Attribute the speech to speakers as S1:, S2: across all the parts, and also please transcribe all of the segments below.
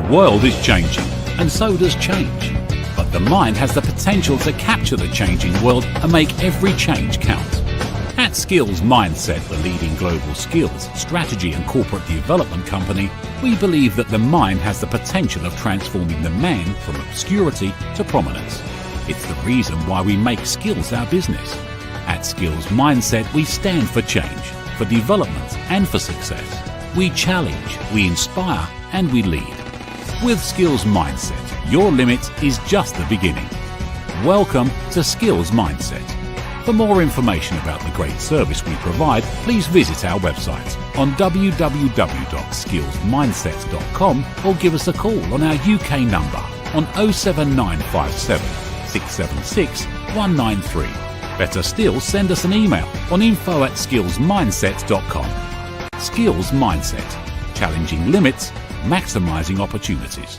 S1: world is changing, and so does change. But the mind has the potential to capture the changing world and make every change count. At Skillsmindset, the leading global skills, strategy and corporate development company, we believe that the mind has the potential of transforming the man from obscurity to prominence. It's the reason why we make skills our business. At Skillsmindset, we stand for change, for development and for success. We challenge, we inspire and we lead. With Skillsmindset, your limit is just the beginning. Welcome to Skillsmindset. For more information about the great service we provide, please visit our website on www.skillsmindset.com or give us a call on our UK number on 07957 676 193. Better still, send us an email on info@skillsmindset.com. Skills Mindset. Challenging limits, maximising opportunities.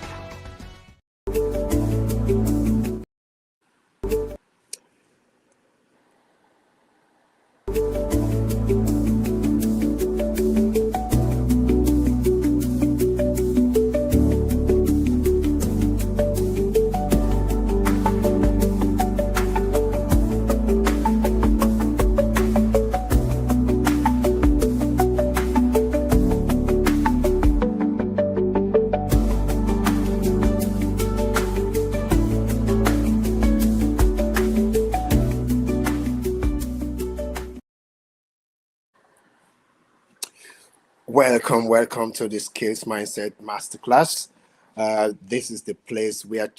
S2: Welcome to the Skillsmindset Masterclass. This is the place where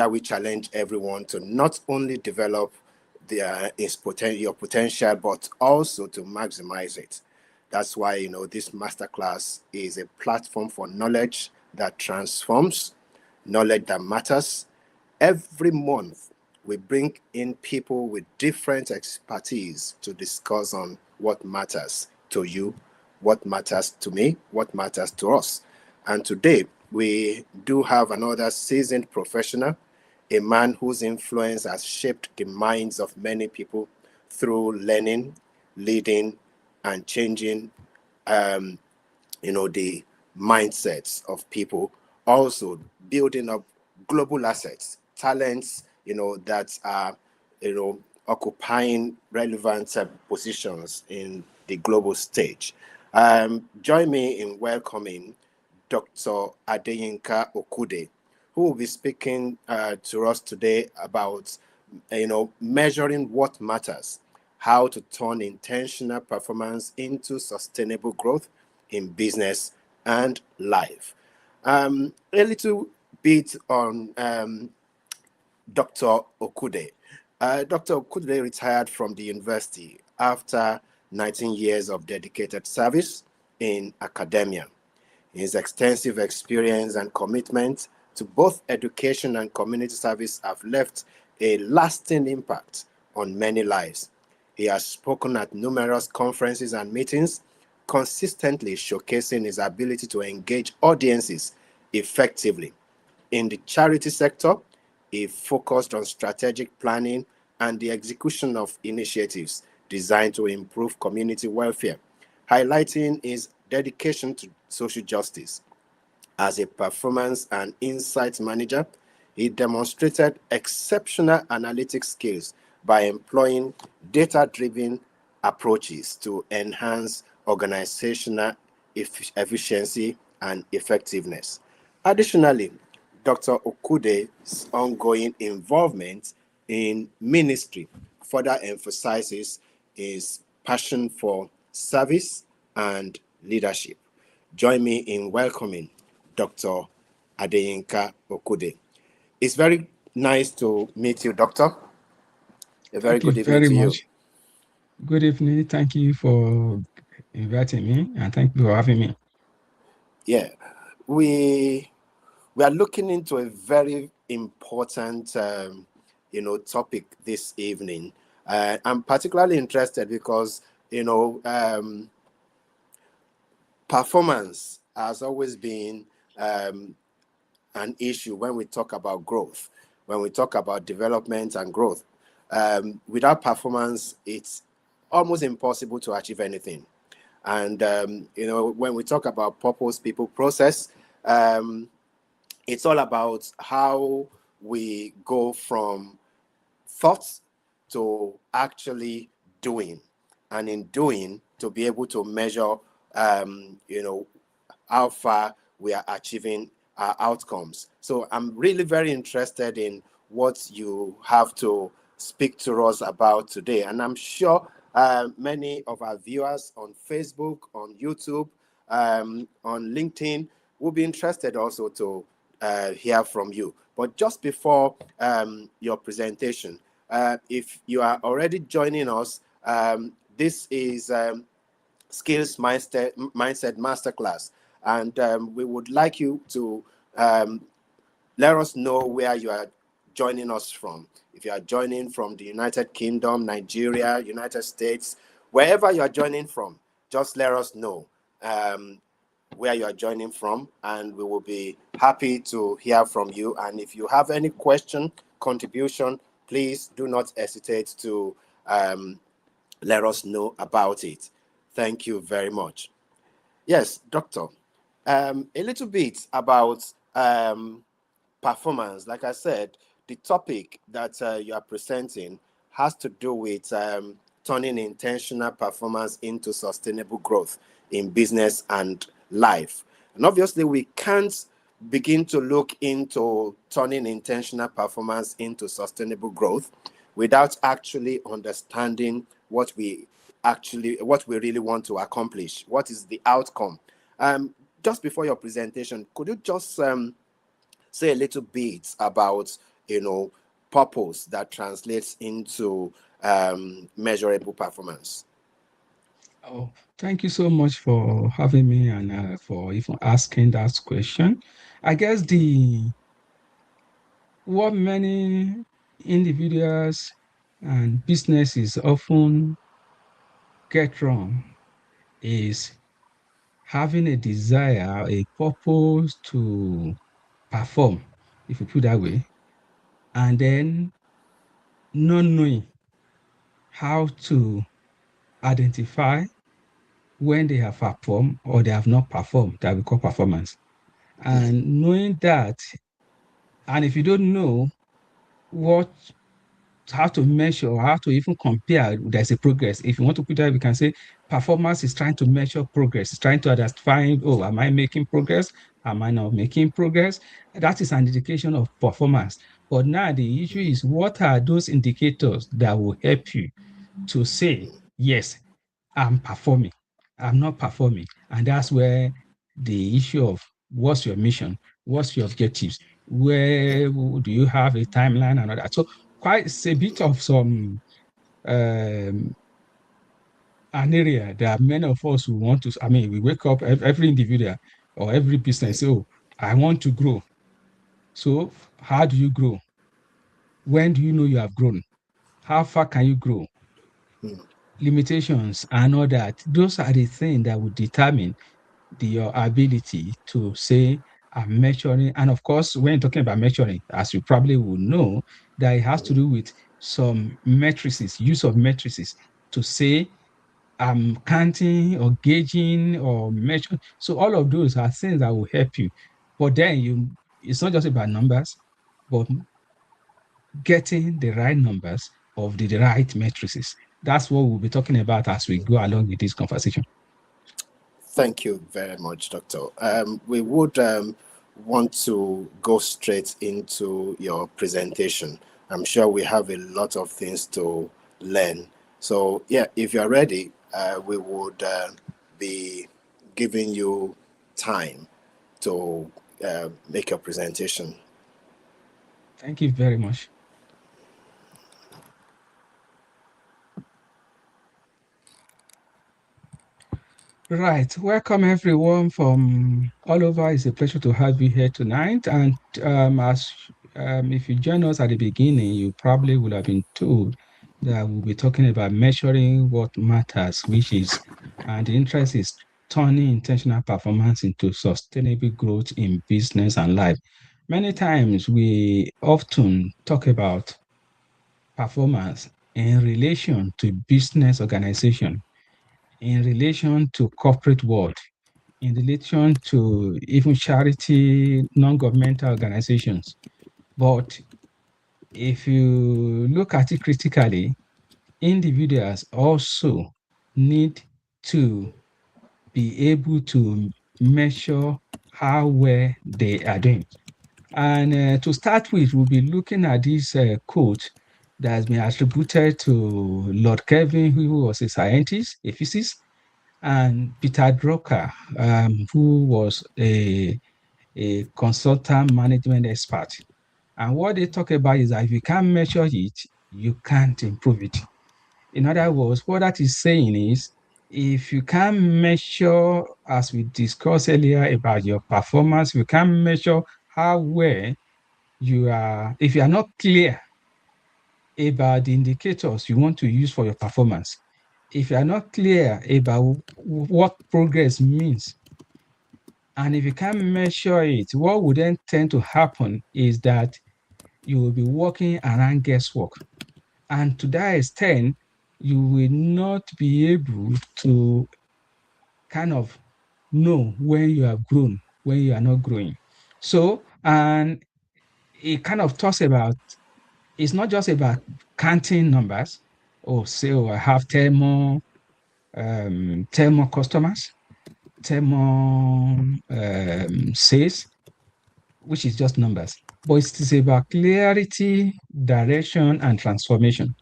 S2: we challenge everyone to not only develop your potential, but also to maximize it. That's why this masterclass is a platform for knowledge that transforms, knowledge that matters. Every month, we bring in people with different expertise to discuss on what matters to you, what matters to me, what matters to us. And today, we do have another seasoned professional, a man whose influence has shaped the minds of many people through learning, leading, and changing, the mindsets of people. Also, building up global assets, talents, that are, occupying relevant positions in the global stage. Join me in welcoming Dr. Adeyinka Okude, who will be speaking to us today about, measuring what matters, how to turn intentional performance into sustainable growth in business and life. A little bit on Dr. Okude. Dr. Okude retired from the university after 19 years of dedicated service in academia. His extensive experience and commitment to both education and community service have left a lasting impact on many lives. He has spoken at numerous conferences and meetings, consistently showcasing his ability to engage audiences effectively. In the charity sector, he focused on strategic planning and the execution of initiatives designed to improve community welfare, highlighting his dedication to social justice. As a performance and insight manager, he demonstrated exceptional analytic skills by employing data-driven approaches to enhance organizational efficiency and effectiveness. Additionally, Dr. Okude's ongoing involvement in ministry further emphasizes his passion for service and leadership. Join me in welcoming Dr. Adeyinka Okude. It's very nice to meet you, Doctor. A very good evening to you.
S3: Good evening. Thank you for inviting me, and thank you for having me.
S2: Yeah, we are looking into a very important, topic this evening. I'm particularly interested because, performance has always been an issue when we talk about growth, when we talk about development and growth. Without performance, it's almost impossible to achieve anything. And, when we talk about purpose, people, process, Um, it's all about how we go from thoughts to actually doing, and in doing to be able to measure, you know, how far we are achieving our outcomes. So I'm really very interested in what you have to speak to us about today, and I'm sure many of our viewers on Facebook, on YouTube, on LinkedIn will be interested also to hear from you. But just before your presentation, if you are already joining us, this is Mindset Masterclass, and we would like you to let us know where you are joining us from. If you are joining from the United Kingdom, Nigeria, United States, wherever you are joining from, just let us know where you are joining from, and we will be happy to hear from you. And if you have any question, contribution, please do not hesitate to let us know about it. Thank you very much. Yes, Doctor. A little bit about performance. Like I said, the topic that you are presenting has to do with turning intentional performance into sustainable growth in business and life. And obviously, we can't begin to look into turning intentional performance into sustainable growth without actually understanding what we really want to accomplish. What is the outcome? Just before your presentation, could you just say a little bit about, purpose that translates into measurable performance?
S3: Oh, thank you so much for having me and for even asking that question. I guess the what many individuals and businesses often get wrong is having a desire, a purpose to perform, if you put that way, and then not knowing how to identify when they have performed or they have not performed, that we call performance. And knowing that, and if you don't know what how to measure or how to even compare, there's a progress. If you want to put that, we can say performance is trying to measure progress, it's trying to identify, oh, am I making progress? Am I not making progress? That is an indication of performance. But now the issue is, what are those indicators that will help you to say, yes, I'm performing, I'm not performing? And that's where the issue of what's your mission, what's your objectives, where do you have a timeline and all that. So quite it's a bit of some um, an area that many of us who want to, I mean, we wake up, every individual or every business, say, oh, I want to grow. So how do you grow? When do you know you have grown? How far can you grow? Limitations and all that. Those are the things that will determine your ability to say, I'm measuring. And of course, when talking about measuring, as you probably will know, that it has to do with some matrices, use of matrices to say, I'm counting or gauging or measuring. So all of those are things that will help you. But then it's not just about numbers, but getting the right numbers of the right matrices. That's what we'll be talking about as we go along with this conversation.
S2: Thank you very much, Doctor. We would want to go straight into your presentation. I'm sure we have a lot of things to learn. So, yeah, if you're ready, we would be giving you time to make your presentation.
S3: Thank you very much. Right. Welcome everyone from all over. It's a pleasure to have you here tonight. And as if you join us at the beginning, you probably would have been told that we'll be talking about measuring what matters, which is, and the interest is turning intentional performance into sustainable growth in business and life. Many times we often talk about performance in relation to business organization, in relation to corporate world, in relation to even charity, non-governmental organizations. But if you look at it critically, individuals also need to be able to measure how well they are doing. And to start with, we'll be looking at this quote that has been attributed to Lord Kelvin, who was a scientist, a physicist, and Peter Drucker, who was a consultant management expert. And what they talk about is that if you can't measure it, you can't improve it. In other words, what that is saying is if you can't measure, as we discussed earlier about your performance, you can't measure how well you are, if you are not clear about the indicators you want to use for your performance, if you are not clear about what progress means, and if you can't measure it, what would then tend to happen is that you will be working around guesswork. And to that extent, you will not be able to kind of know when you have grown, when you are not growing. So, and it kind of talks about, it's not just about counting numbers or say, oh, I have 10 more customers, 10 more sales, which is just numbers. But it is about clarity, direction, and transformation.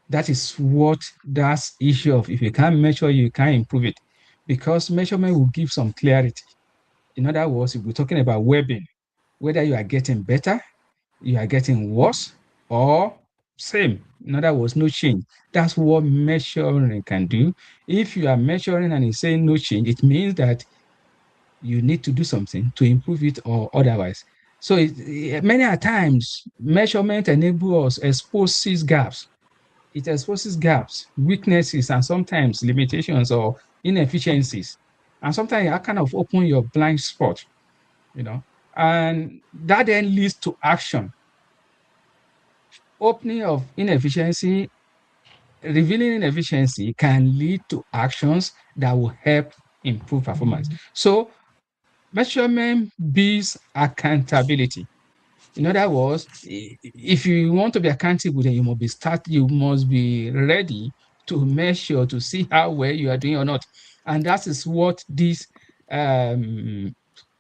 S3: That is what that's issue of. If you can't measure, you can't improve it, because measurement will give some clarity. In other words, if we're talking about well-being, whether you are getting better, you are getting worse, or same. In other words, no change. That's what measuring can do. If you are measuring and it's saying no change, it means that you need to do something to improve it or otherwise. So many a times, measurement enables us exposes gaps. It exposes gaps, weaknesses, and sometimes limitations or inefficiencies. And sometimes I kind of open your blind spot, you know, and that then leads to action. Opening of inefficiency, revealing inefficiency can lead to actions that will help improve performance. So measurement builds accountability. In other words, if you want to be accountable, then you must be ready to measure to see how well you are doing or not. And that is what this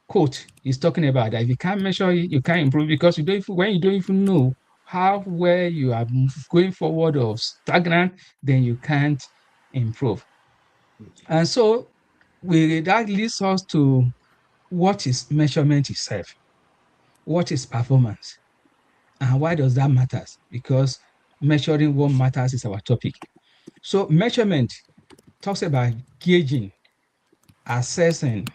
S3: quote is talking about. That if you can't measure it, you can't improve, because when you don't even know how well you are going forward or stagnant, then you can't improve. And so that leads us to what is measurement itself, what is performance, and why does that matter? Because measuring what matters is our topic. So measurement talks about gauging, assessing.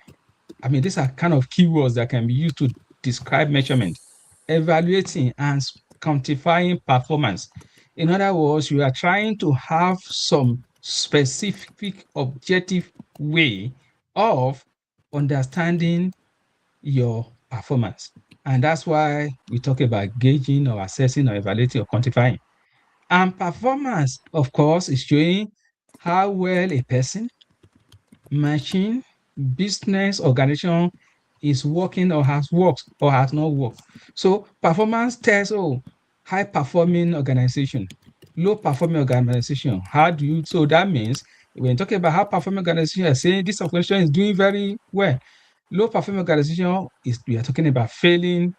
S3: I mean, these are kind of keywords that can be used to describe measurement, evaluating and quantifying performance. In other words, you are trying to have some specific objective way of understanding your performance. And that's why we talk about gauging or assessing or evaluating or quantifying. And performance, of course, is showing how well a person, machine, business, organization is working or has worked or has not worked. So performance tells, oh, high performing organization, low performing organization. How do you, so that means when talking about high performing organization, you're saying this organization is doing very well. Low performing organization is, we are talking about failing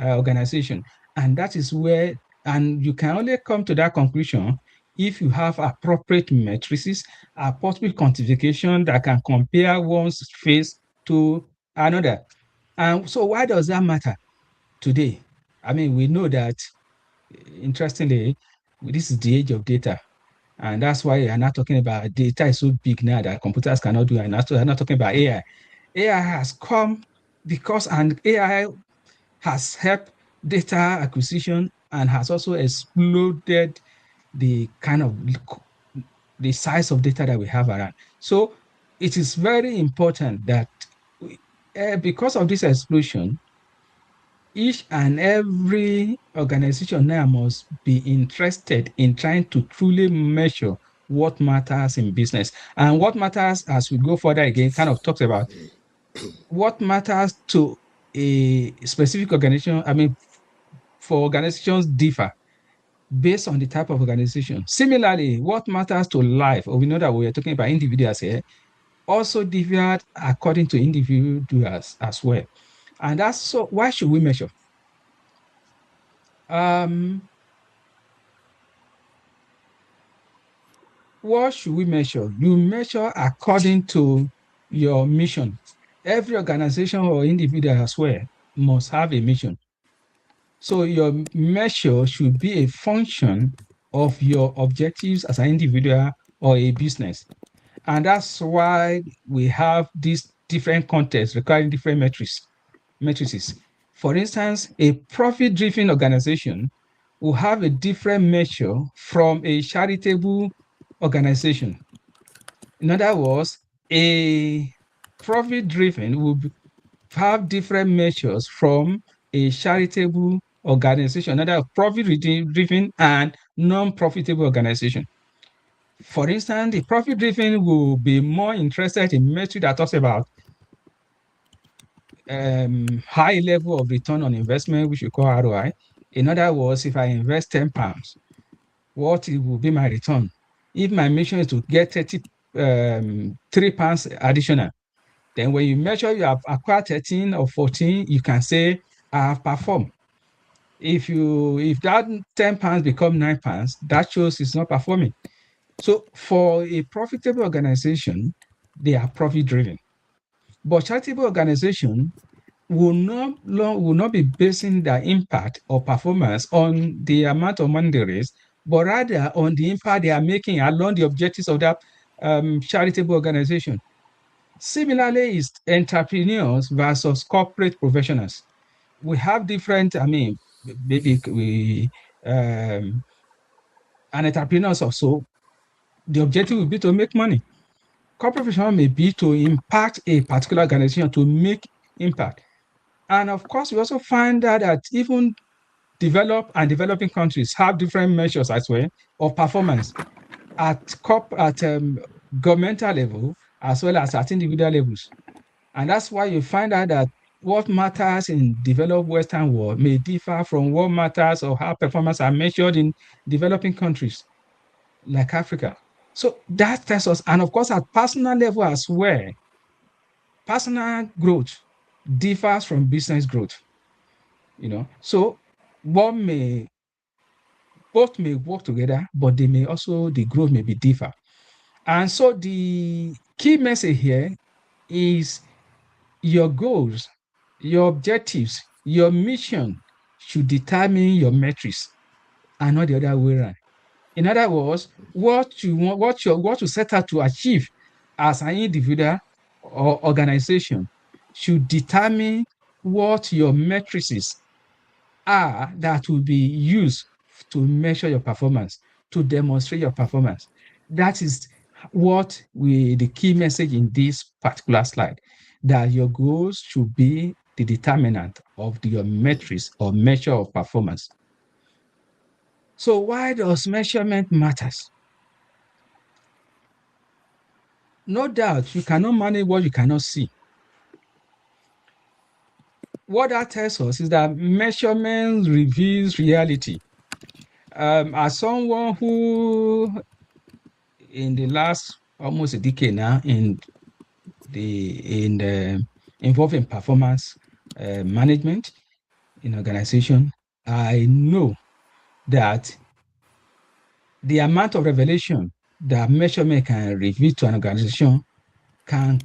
S3: organization. And that is where, and you can only come to that conclusion if you have appropriate matrices, appropriate quantification that can compare one's phase to another. And so why does that matter today? I mean, we know that, interestingly, this is the age of data. And that's why I'm not talking about data is so big now that computers cannot do it. And I'm not talking about AI. AI has come because, and AI has helped data acquisition and has also exploded the kind of the size of data that we have around. So it is very important that because of this explosion, each and every organization now must be interested in trying to truly measure what matters in business. And what matters, as we go further again, kind of talks about what matters to a specific organization, for organizations differ based on the type of organization. Similarly, what matters to life, or we know that we are talking about individuals here, also differ according to individuals as well. And that's so why should we measure? Um, what should we measure? You measure according to your mission. Every organization or individual as well must have a mission. So your measure should be a function of your objectives as an individual or a business. And that's why we have these different contexts requiring different matrices. For instance, a profit-driven organization will have a different measure from a charitable organization. In other words, a profit-driven will have different measures from a charitable organization, another profit-driven and non-profitable organization. For instance, the profit-driven will be more interested in metric that talks about high level of return on investment, which we call ROI. In other words, if I invest 10 pounds, what it will be my return? If my mission is to get 3 pounds additional, then when you measure you have acquired 13 or 14, you can say I have performed. If that 10 pounds become 9 pounds, that shows it's not performing. So for a profitable organization, they are profit driven. But charitable organization will not be basing their impact or performance on the amount of money they raise, but rather on the impact they are making along the objectives of that charitable organization. Similarly, is entrepreneurs versus corporate professionals. We have different, maybe an entrepreneurs also, the objective will be to make money. Corporate professional may be to impact a particular organization, to make impact. And of course, we also find that even developed and developing countries have different measures as well of performance at governmental level as well as at individual levels. And that's why you find out that what matters in developed Western world may differ from what matters or how performance are measured in developing countries like Africa. So that tells us, and of course, at personal level as well, personal growth differs from business growth. So one may both may work together, but the growth may be differ. And so the key message here is your goals, your objectives, your mission should determine your metrics and not the other way around. In other words, what you set out to achieve as an individual or organization should determine what your metrics are that will be used to measure your performance, to demonstrate your performance. That is the key message in this particular slide, that your goals should be the determinant of your metrics or measure of performance. So why does measurement matters? No doubt you cannot manage what you cannot see. What that tells us is that measurement reveals reality. As someone who, in the last almost a decade now, involving performance management in organization, I know that the amount of revelation that measurement can reveal to an organization can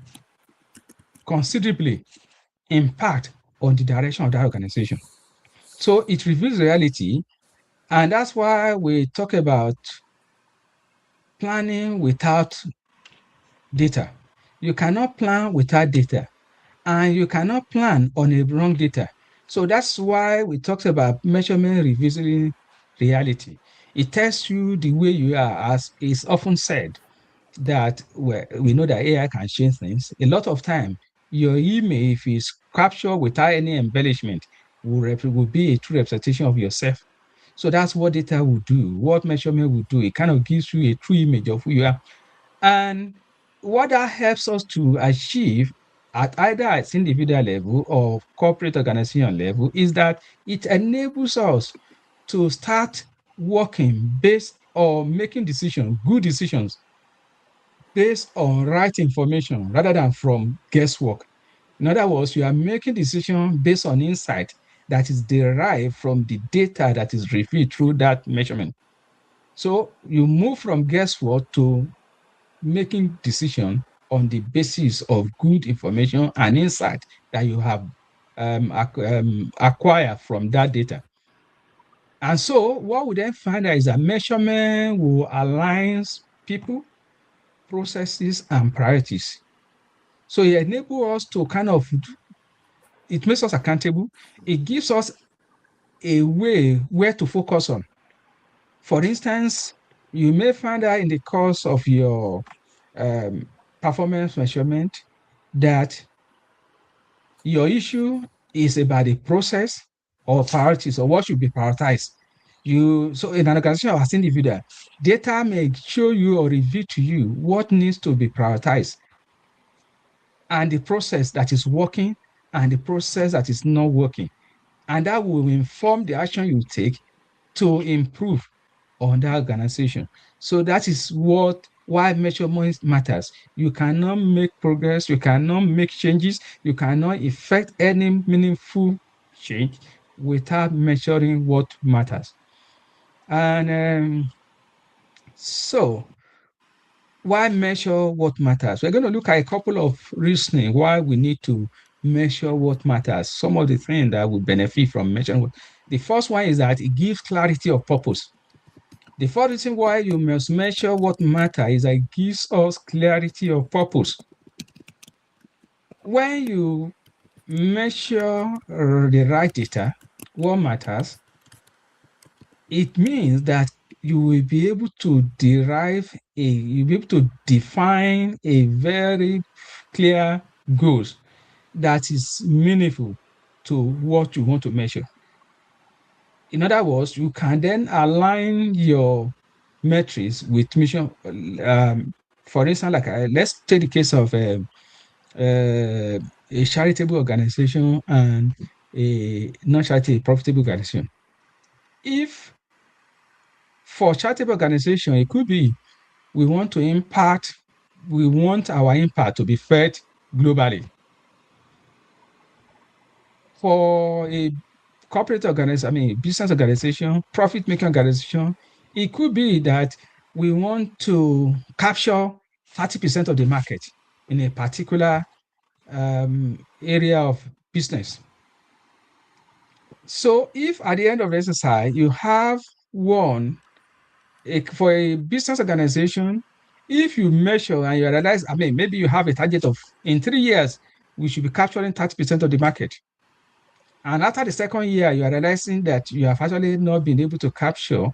S3: considerably impact on the direction of that organization. So it reveals reality, and that's why we talk about planning without data. You cannot plan without data, and you cannot plan on a wrong data. So that's why we talked about measurement revealing reality. It tells you the way you are, as is often said, that we know that AI can change things. A lot of time, your image, if it's captured without any embellishment, will be a true representation of yourself. So that's what data will do, what measurement will do. It kind of gives you a true image of who you are. And what that helps us to achieve either at individual level or corporate organization level is that it enables us to start working based on making decisions, good decisions, based on right information rather than from guesswork. In other words, you are making decisions based on insight that is derived from the data that is revealed through that measurement. So you move from guesswork to making decisions on the basis of good information and insight that you have acquired from that data. And so what we then find out is that measurement will align people, processes, and priorities. So it enables us to it makes us accountable. It gives us a way where to focus on. For instance, you may find out in the course of your um, performance measurement that your issue is about the process or priorities or what should be prioritized. So in an organization as individual, data may show you or reveal to you what needs to be prioritized and the process that is working and the process that is not working. And that will inform the action you take to improve on that organization. So that is why measurement matters. You cannot make progress, you cannot make changes, you cannot effect any meaningful change without measuring what matters. And so why measure what matters? We're going to look at a couple of reasoning why we need to measure what matters. Some of the things that will benefit from measuring. The first one is that it gives clarity of purpose. The first reason why you must measure what matters is that it gives us clarity of purpose. When you measure the right data, what matters, it means that you will be able to you'll be able to define a very clear goals that is meaningful to what you want to measure. In other words, you can then align your metrics with mission. For instance, let's take the case of a charitable organization and a non-charitable profitable organization. If for charitable organization, it could be we want our impact to be felt globally. For a corporate organization, business organization, profit-making organization, it could be that we want to capture 30% of the market in a particular area of business. So if at the end of the exercise, you have for a business organization, if you measure and you realize, maybe you have a target of in 3 years, we should be capturing 30% of the market. And after the second year, you are realizing that you have actually not been able to capture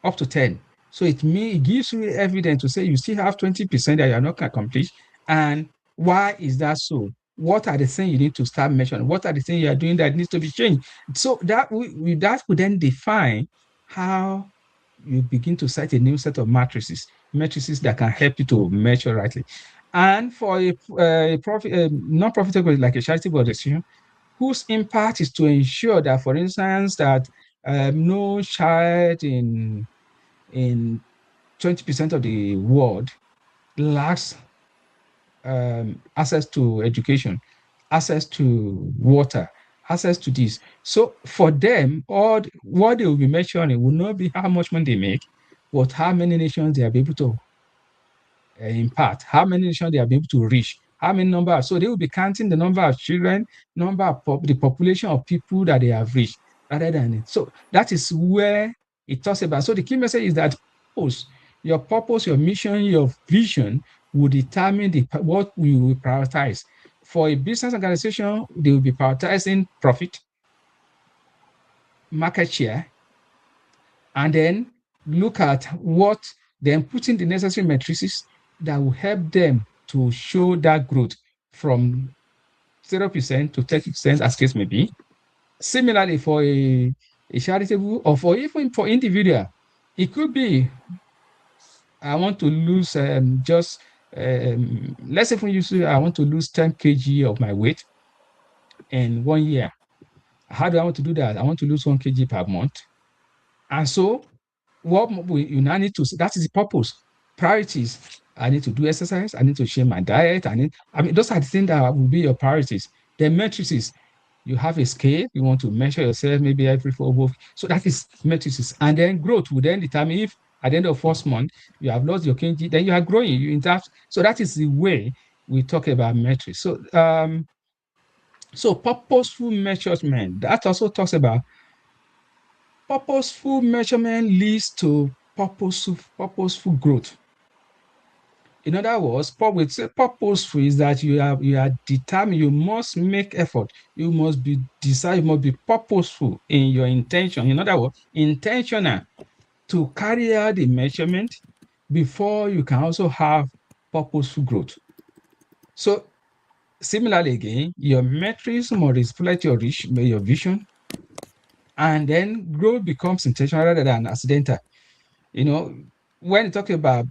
S3: up to 10. So it gives you evidence to say you still have 20% that you are not going to accomplish. And why is that so? What are the things you need to start measuring? What are the things you are doing that needs to be changed? So that would then define how you begin to set a new set of matrices that can help you to measure rightly. And for a non-profitable, like a charitable organization, whose impact is to ensure that, for instance, that no child in 20% of the world lacks access to education, access to water, access to this. So for them, all what they will be measuring will not be how much money they make, but how many nations they are able to impact, how many nations they are able to reach, how many number. So they will be counting the number of children, the population of people that they have reached, rather than it. So that is where it talks about. So the key message is that your purpose, your mission, your vision will determine what we will prioritize. For a business organization, they will be prioritizing profit, market share, and then look at then putting the necessary matrices that will help them to show that growth from 0% to 30%, as case may be. Similarly, for a charitable or even for individual, it could be I want to lose just let's say for you, say I want to lose 10 kg of my weight in 1 year. How do I want to do that? I want to lose 1 kg per month. And so what you now need to, that is the purpose. Priorities. I need to do exercise. I need to change my diet. I mean, those are the things that will be your priorities. Then matrices. You have a scale. You want to measure yourself maybe every 4 weeks. So that is matrices. And then growth will then determine if at the end of first month you have lost your kg, then you are growing. So that is the way we talk about metrics. So purposeful measurement, that also talks about purposeful measurement leads to purposeful growth. In other words, purposeful is that you are determined, you must make effort, you must be decided, you must be purposeful in your intention. In other words, intentional to carry out the measurement before you can also have purposeful growth. So similarly again, your metrics must reflect your vision, and then growth becomes intentional rather than accidental. When you talk about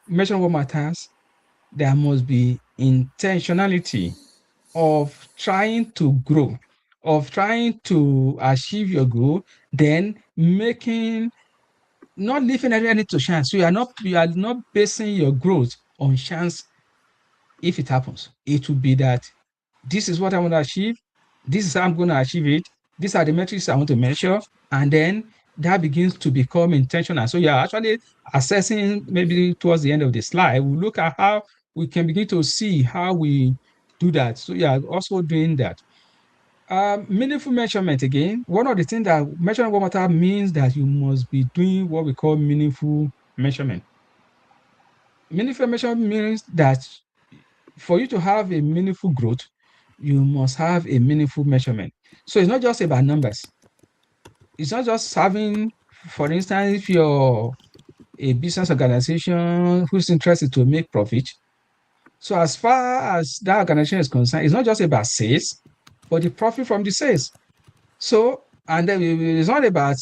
S3: measuring what matters, there must be intentionality of trying to grow, of trying to achieve your goal, then not leaving anything to chance. So you are not basing your growth on chance. If it happens, it will be that this is what I want to achieve. This is how I'm going to achieve it. These are the metrics I want to measure. And then that begins to become intentional. So you're actually assessing, maybe towards the end of the slide, we'll look at how we can begin to see how we do that. So yeah, also doing that. Meaningful measurement again. One of the things that measuring what matter means that you must be doing what we call meaningful measurement. Meaningful measurement means that for you to have a meaningful growth, you must have a meaningful measurement. So it's not just about numbers. It's not just having, for instance, if you're a business organization whose interest is to make profit. So as far as that organization is concerned, it's not just about sales, but the profit from the sales. So, and then it's not about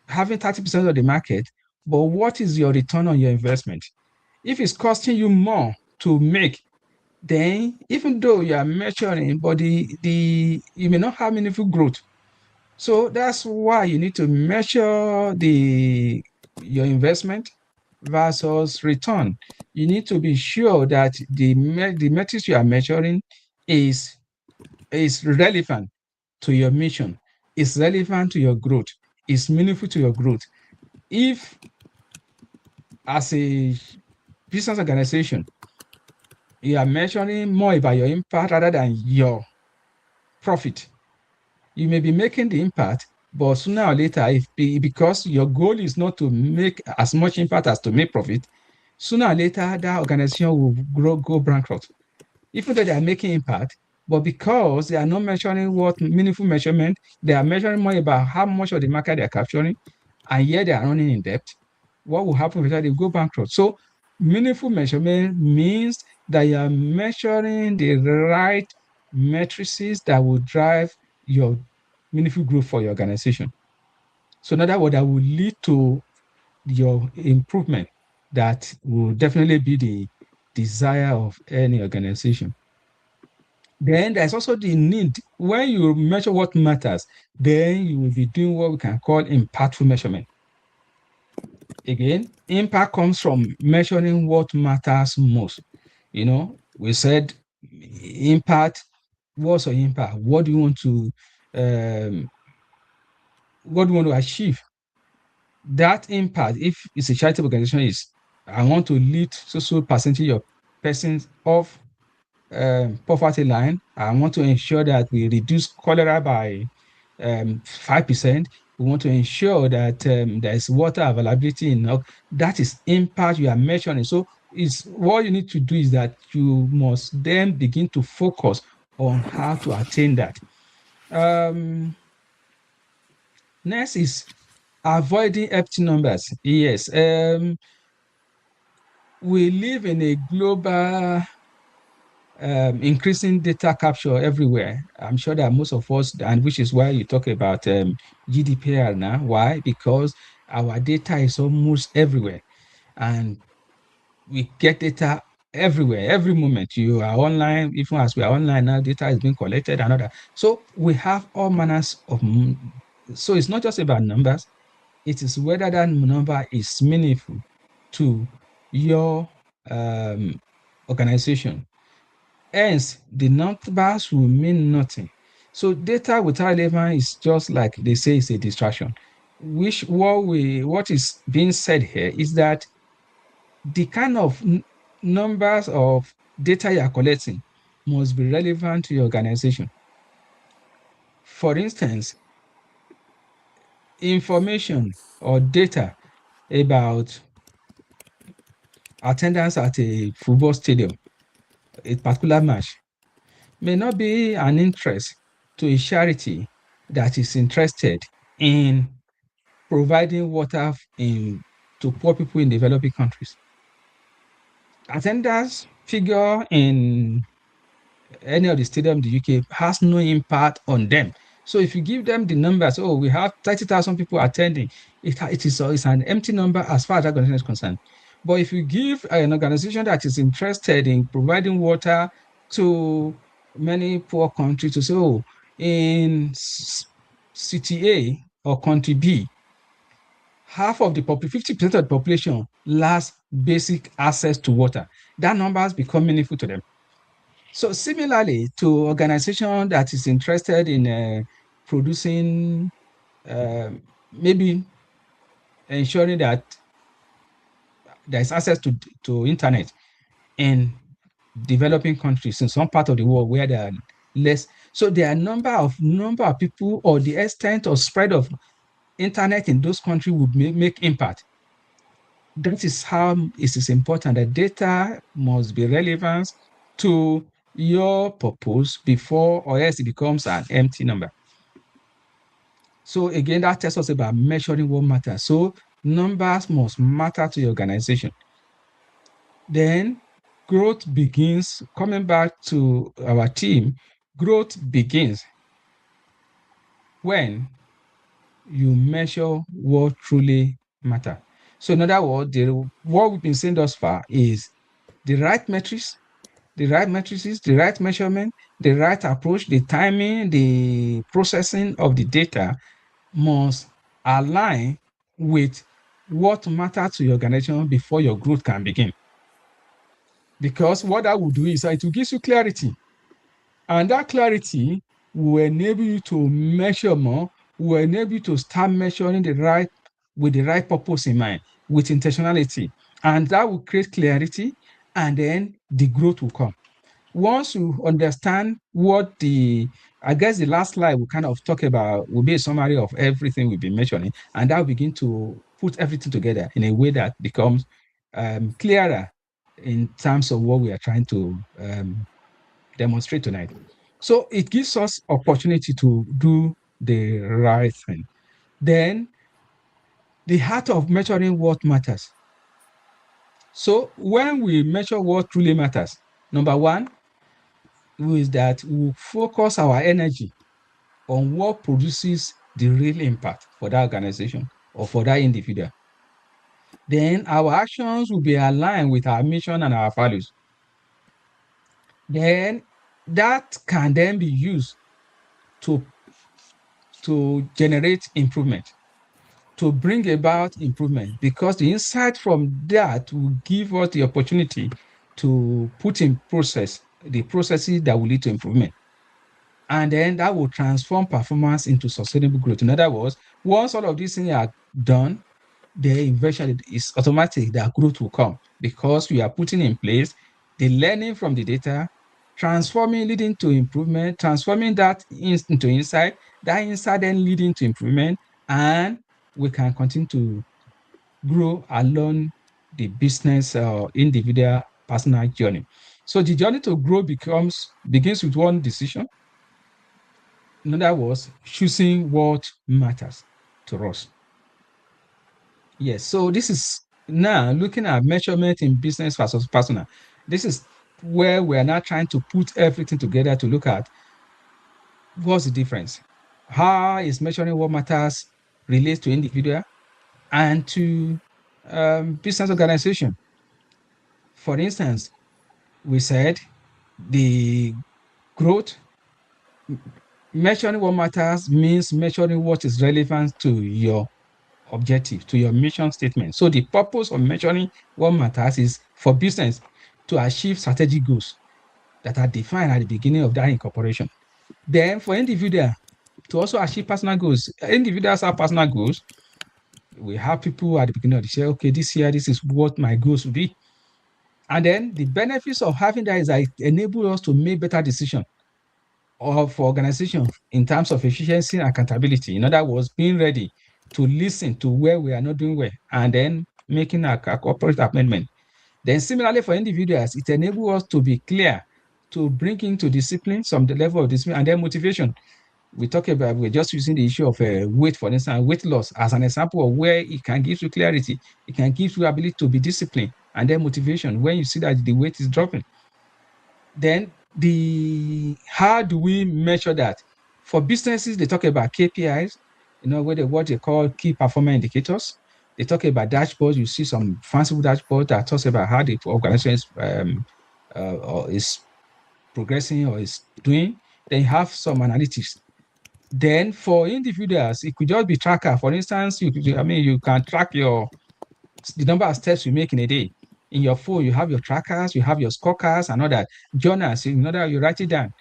S3: having 30% of the market, but what is your return on your investment? If it's costing you more to make, then even though you are measuring, but you may not have meaningful growth. So that's why you need to measure your investment versus return. You need to be sure that the metrics you are measuring is relevant to your mission, is relevant to your growth, is meaningful to your growth. If as a business organization, you are measuring more about your impact rather than your profit, you may be making the impact, but sooner or later, because your goal is not to make as much impact as to make profit, sooner or later that organization will go bankrupt. Even though they are making impact, but because they are not measuring what meaningful measurement, they are measuring more about how much of the market they are capturing, and yet they are running in debt. What will happen if they go bankrupt? So meaningful measurement means that you are measuring the right matrices that will drive your meaningful growth for your organization. So in other words, that will lead to your improvement that will definitely be the desire of any organization. Then there's also the need. When you measure what matters, then you will be doing what we can call impactful measurement. Again, impact comes from measuring what matters most. We said impact. What's your impact? What do you want to achieve? That impact, if it's a charitable organization, is I want to lead so percentage of persons off poverty line. I want to ensure that we reduce cholera by 5%. We want to ensure that there is water availability enough. That is impact you are measuring. So what you need to do is that you must then begin to focus on how to attain that. Next is avoiding empty numbers. Yes. We live in a global increasing data capture everywhere. I'm sure that most of us, and which is why you talk about GDPR now. Why? Because our data is almost everywhere, and we get data everywhere, every moment. You are online, even as we are online now, data is being collected and other. So we have all manners of, so it's not just about numbers, it is whether that number is meaningful to your organization. Hence, the numbers will mean nothing. So data without relevance is just like they say, it's a distraction. What is being said here is that the kind of numbers of data you are collecting must be relevant to your organization. For instance, information or data about attendance at a football stadium, a particular match, may not be an interest to a charity that is interested in providing water to poor people in developing countries. Attendance figure in any of the stadium in the UK has no impact on them. So if you give them the numbers, oh, we have 30,000 people attending, it's an empty number as far as that organization is concerned. But if you give an organization that is interested in providing water to many poor countries to say, oh, in city A or country B, half of the 50% of the population lacks basic access to water, that number has become meaningful to them. So similarly to organization that is interested in producing, maybe ensuring that there is access to internet in developing countries in some part of the world where there are less. So there are number of people, or the extent or spread of internet in those countries would make impact. That is how it is important that data must be relevant to your purpose before, or else it becomes an empty number. So again, that tells us about measuring what matters. So numbers must matter to your organization. Then growth begins, coming back to our team, growth begins when you measure what truly matters. So in other words, what we've been saying thus far is the right metrics, the right matrices, the right measurement, the right approach, the timing, the processing of the data must align with what matters to your organization before your growth can begin. Because what that will do is it will give you clarity. And that clarity will enable you to measure more, will enable you to start measuring with the right purpose in mind, with intentionality. And that will create clarity, and then the growth will come. Once you understand I guess the last slide we kind of talk about will be a summary of everything we've been mentioning, and that will begin to put everything together in a way that becomes clearer in terms of what we are trying to demonstrate tonight. So it gives us opportunity to do the right thing. Then the heart of measuring what matters. So when we measure what truly matters, number one is that we focus our energy on what produces the real impact for that organization or for that individual. Then our actions will be aligned with our mission and our values. Then that can then be used to generate improvement, to bring about improvement, because the insight from that will give us the opportunity to put in the processes that will lead to improvement. And then that will transform performance into sustainable growth. In other words, once all of these things are done, then eventually it's automatic that growth will come, because we are putting in place the learning from the data, transforming, leading to improvement, transforming that into insight, that insight then leading to improvement, and we can continue to grow along the business or individual personal journey. So the journey to grow begins with one decision. In other words, choosing what matters to us. Yes, so this is now looking at measurement in business versus personal. This is where we are now trying to put everything together to look at what's the difference. How is measuring what matters relates to individual and to business organization. For instance, we said the growth, measuring what matters means measuring what is relevant to your objective, to your mission statement. So the purpose of measuring what matters is for business to achieve strategic goals that are defined at the beginning of that incorporation. Then for individual to also achieve personal goals, individuals have personal goals. We have people at the beginning of the year, okay, this year, this is what my goals will be. And then the benefits of having that is that it enables us to make better decisions of organization in terms of efficiency and accountability. In other words, being ready to listen to where we are not doing well and then making a corporate amendment. Then similarly for individuals, it enables us to be clear, to bring into discipline, some the level of discipline, and then motivation. We're just using the issue of weight, for instance, weight loss as an example of where it can give you clarity. It can give you ability to be disciplined and then motivation when you see that the weight is dropping. Then how do we measure that? For businesses, they talk about KPIs, what they call key performance indicators. They talk about dashboards. You see some fanciful dashboard that talks about how the organization is progressing or is doing. Then you have some analytics. Then for individuals, it could just be tracker. For instance, you can track the number of steps you make in a day. In your phone, you have your trackers, you have your scorecards and all that. Journals, in order you write it down.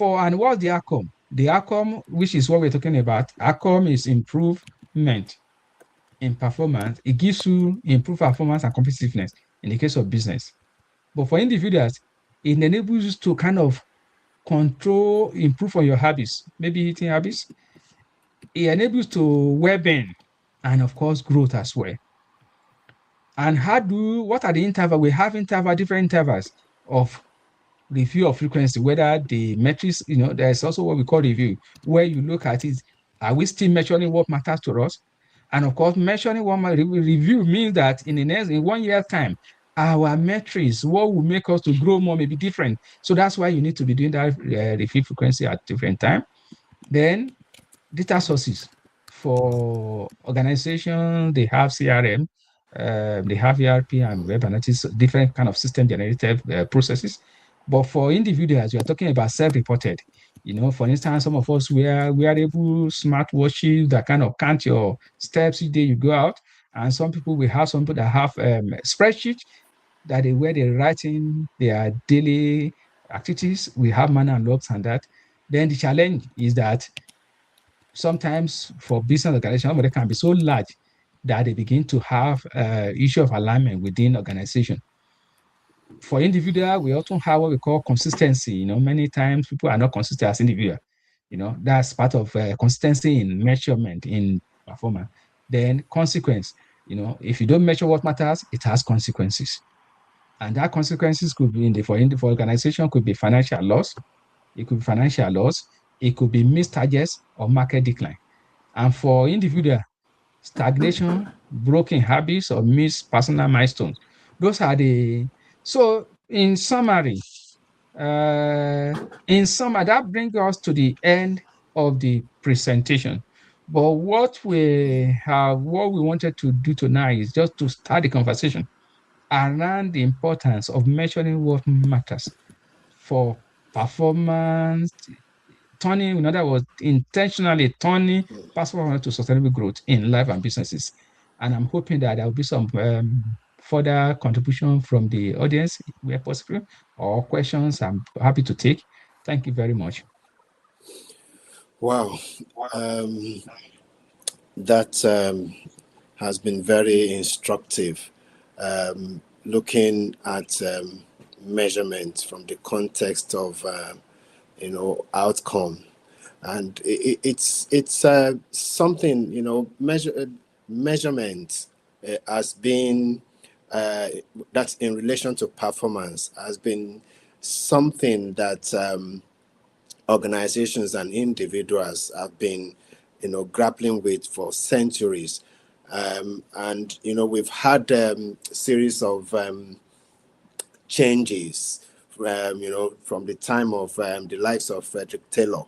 S3: And what's the outcome? The outcome, which is what we're talking about, outcome is improvement in performance. It gives you improved performance and competitiveness in the case of business. But for individuals, it enables you to kind of improve on your habits, maybe eating habits. It enables to well-being and of course growth as well. And what are the intervals? We have different intervals of review of frequency, whether the metrics, there's also what we call review, where you look at it, are we still measuring what matters to us? And of course, measuring review means that in 1 year's time, our metrics, what will make us to grow more may be different. So that's why you need to be doing that review frequency at different time. Then data sources for organizations, they have CRM, they have ERP and web analytics, different kind of system generated processes. But for individuals, you are talking about self-reported. For instance, some of us wear wearable smartwatches that kind of count your steps each day you go out. And some people that have spreadsheets that where they're writing their daily activities. We have manner and logs and that. Then the challenge is that sometimes for business organizations, they can be so large that they begin to have issue of alignment within organization. For individual, we often have what we call consistency. Many times people are not consistent as individual. That's part of consistency in measurement in performance. Then consequence. If you don't measure what matters, it has consequences, and that consequences could be for organization could be financial loss. It could be financial loss. It could be missed targets or market decline. And for individual, stagnation, broken habits, or missed personal milestones. Those are so in summary, that brings us to the end of the presentation. But what we wanted to do tonight is just to start the conversation around the importance of measuring what matters for performance, in other words, intentionally turning performance to sustainable growth in life and businesses. And I'm hoping that there will be some further contribution from the audience where possible, or questions I'm happy to take. Thank you very much.
S2: Wow. That has been very instructive, looking at measurement from the context of outcome, and it's something measurement has been that's in relation to performance has been something that organizations and individuals have been grappling with for centuries, and we've had series of changes from the time of the likes of Frederick Taylor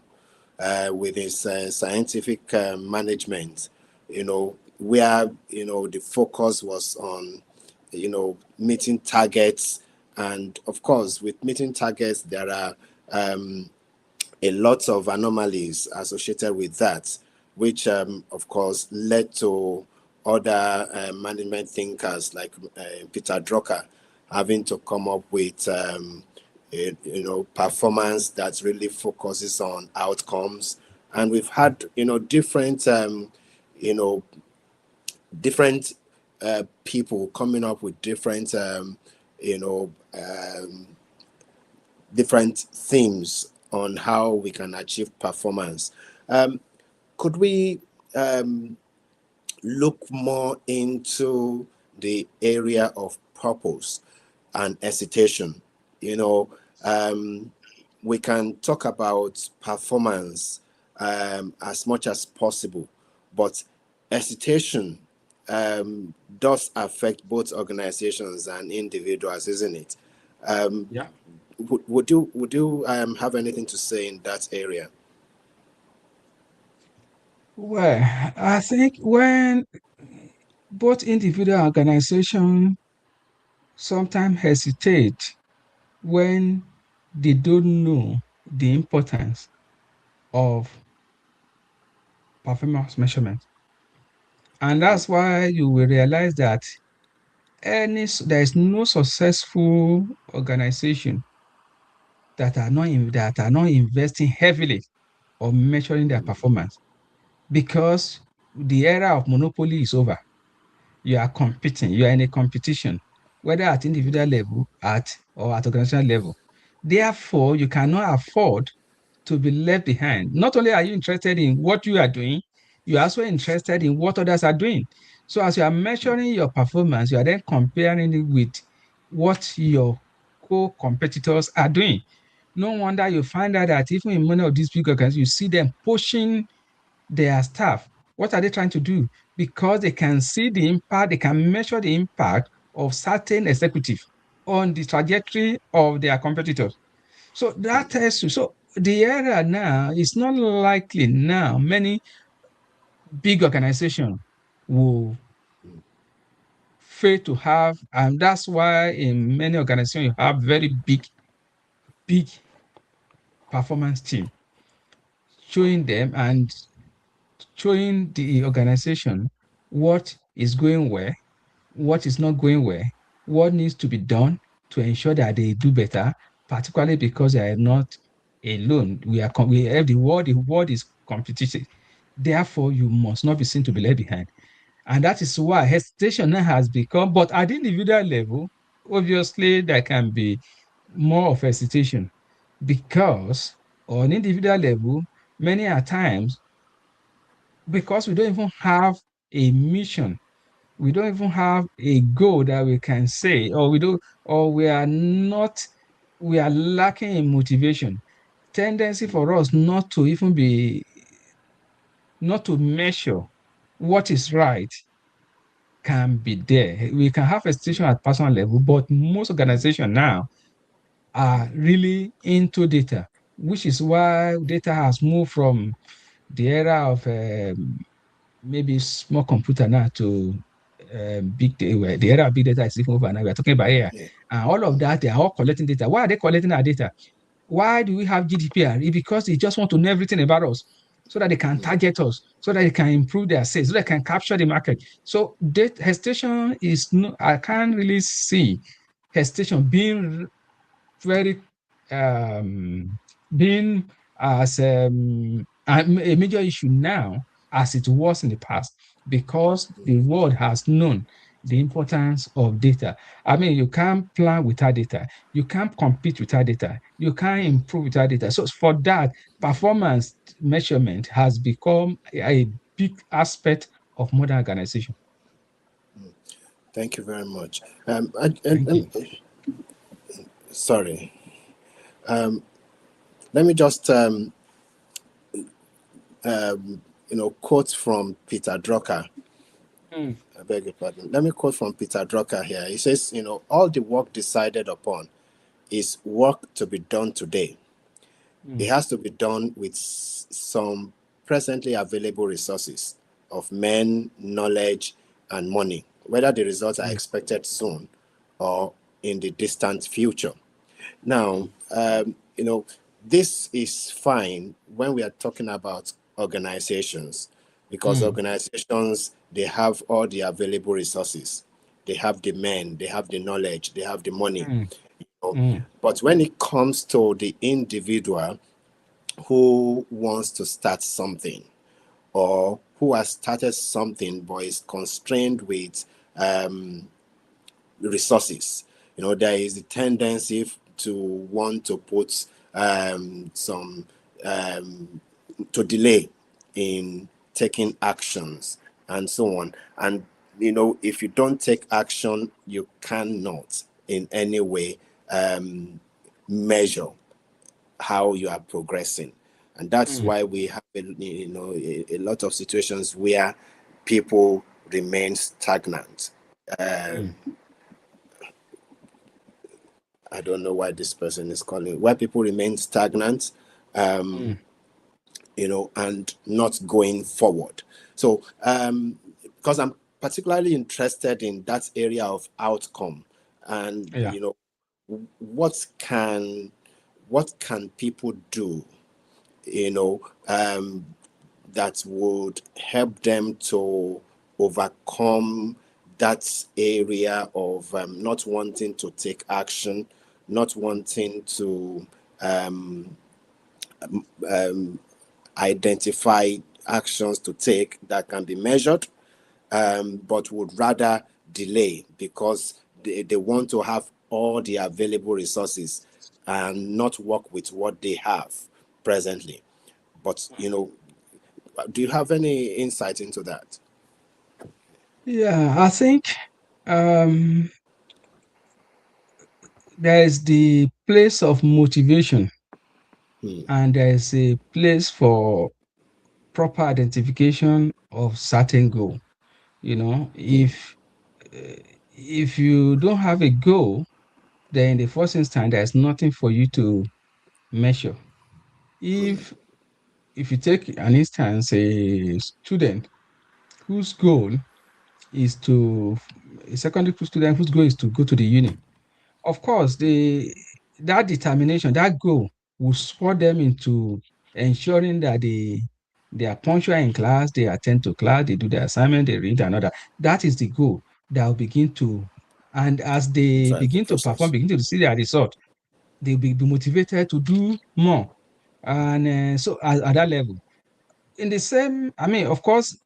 S2: with his scientific management, where the focus was on meeting targets And of course, with meeting targets, there are a lot of anomalies associated with that, which, of course, led to other management thinkers like Peter Drucker having to come up with performance that really focuses on outcomes. And we've had different different people coming up with different different themes on how we can achieve performance. Could we look more into the area of purpose and hesitation? We can talk about performance as much as possible, but hesitation does affect both organizations and individuals, isn't it?
S3: Yeah.
S2: Would you have anything to say in that area?
S3: Well, I think when both individual and organization sometimes hesitate when they don't know the importance of performance measurement. And that's why you will realize that there is no successful organization that are not investing heavily on measuring their performance, because the era of monopoly is over. You are competing, you are in a competition, whether at individual level or at organizational level. Therefore, you cannot afford to be left behind. Not only are you interested in what you are doing, you are also interested in what others are doing. So as you are measuring your performance, you are then comparing it with what your co-competitors are doing. No wonder you find out that even in many of these big organizations, you see them pushing their staff. What are they trying to do? Because they can see the impact, they can measure the impact of certain executives on the trajectory of their competitors. So that tells you. So the area now is not likely now many big organizations will fail to have, and that's why in many organizations you have very big performance team showing them and showing the organization what is going well, what is not going well, what needs to be done to ensure that they do better, particularly because they are not alone. We have the world is competitive. Therefore, you must not be seen to be left behind. And that is why hesitation now has become, but at the individual level, obviously there can be more of hesitation, because on individual level, many a times, because we don't even have a mission, we don't even have a goal that we can say, or we don't, or we are not, we are lacking in motivation. Tendency for us not to measure what is right can be there. We can have a situation at personal level, but most organizations now are really into data, which is why data has moved from the era of maybe small computer now to big data. Well, the era of big data is even over now. We're talking about AI.
S2: Yeah.
S3: And all of that, they are all collecting data. Why are they collecting our data? Why do we have GDPR? It's because they just want to know everything about us so that they can target us, so that they can improve their sales, so they can capture the market. So hesitation is no, I can't really see hesitation very um, being as a major issue now as it was in the past, because the world has known the importance of data. I mean, you can't plan without data. You can't compete without data. You can't improve without data. So for that, performance measurement has become a big aspect of modern organization.
S2: Thank you very much.
S3: Thank you.
S2: Sorry. Let me just quote from Peter Drucker.
S3: Mm,
S2: I beg your pardon. Let me quote from Peter Drucker here. He says, all the work decided upon is work to be done today. It
S3: mm,
S2: has to be done with some presently available resources of men, knowledge, and money, whether the results are
S3: yes.
S2: expected soon or in the distant future. Now, this is fine when we are talking about organizations, because
S3: mm,
S2: organizations, they have all the available resources. They have the men, they have the knowledge, they have the money.
S3: mm,
S2: know.
S3: mm,
S2: But when it comes to the individual who wants to start something, or who has started something but is constrained with resources, there is a tendency to want to put some to delay in taking actions and so on. And if you don't take action, you cannot in any way measure how you are progressing. And that's
S3: mm,
S2: why we have a lot of situations where people remain stagnant.
S3: mm,
S2: I don't know why this person is calling, where people remain stagnant,
S3: mm.
S2: and not going forward. So, because I'm particularly interested in that area of outcome, and
S3: Yeah.
S2: what can what can people do, you know, um, that would help them to overcome that area of not wanting to take action, not wanting to um, um, identify actions to take that can be measured, but would rather delay because they want to have all the available resources and not work with what they have presently. But, do you have any insight into that?
S3: Yeah, I think um, there is the place of motivation
S2: Hmm,
S3: and there is a place for proper identification of certain goal. You know,
S2: hmm,
S3: uh, if you don't have a goal, then in the first instance, there's nothing for you to measure. If if you take an instance, a student whose goal is to a secondary school student whose goal is to go to the uni. Of course, that determination, that goal will spur them into ensuring that they are punctual in class, they attend to class, they do their assignment, they read another. That is the goal that will begin to, and as they
S2: drive the
S3: begin to perform,
S2: process.
S3: begin to see their result, they'll be motivated to do more. And so at that level, in the same, I mean, of course,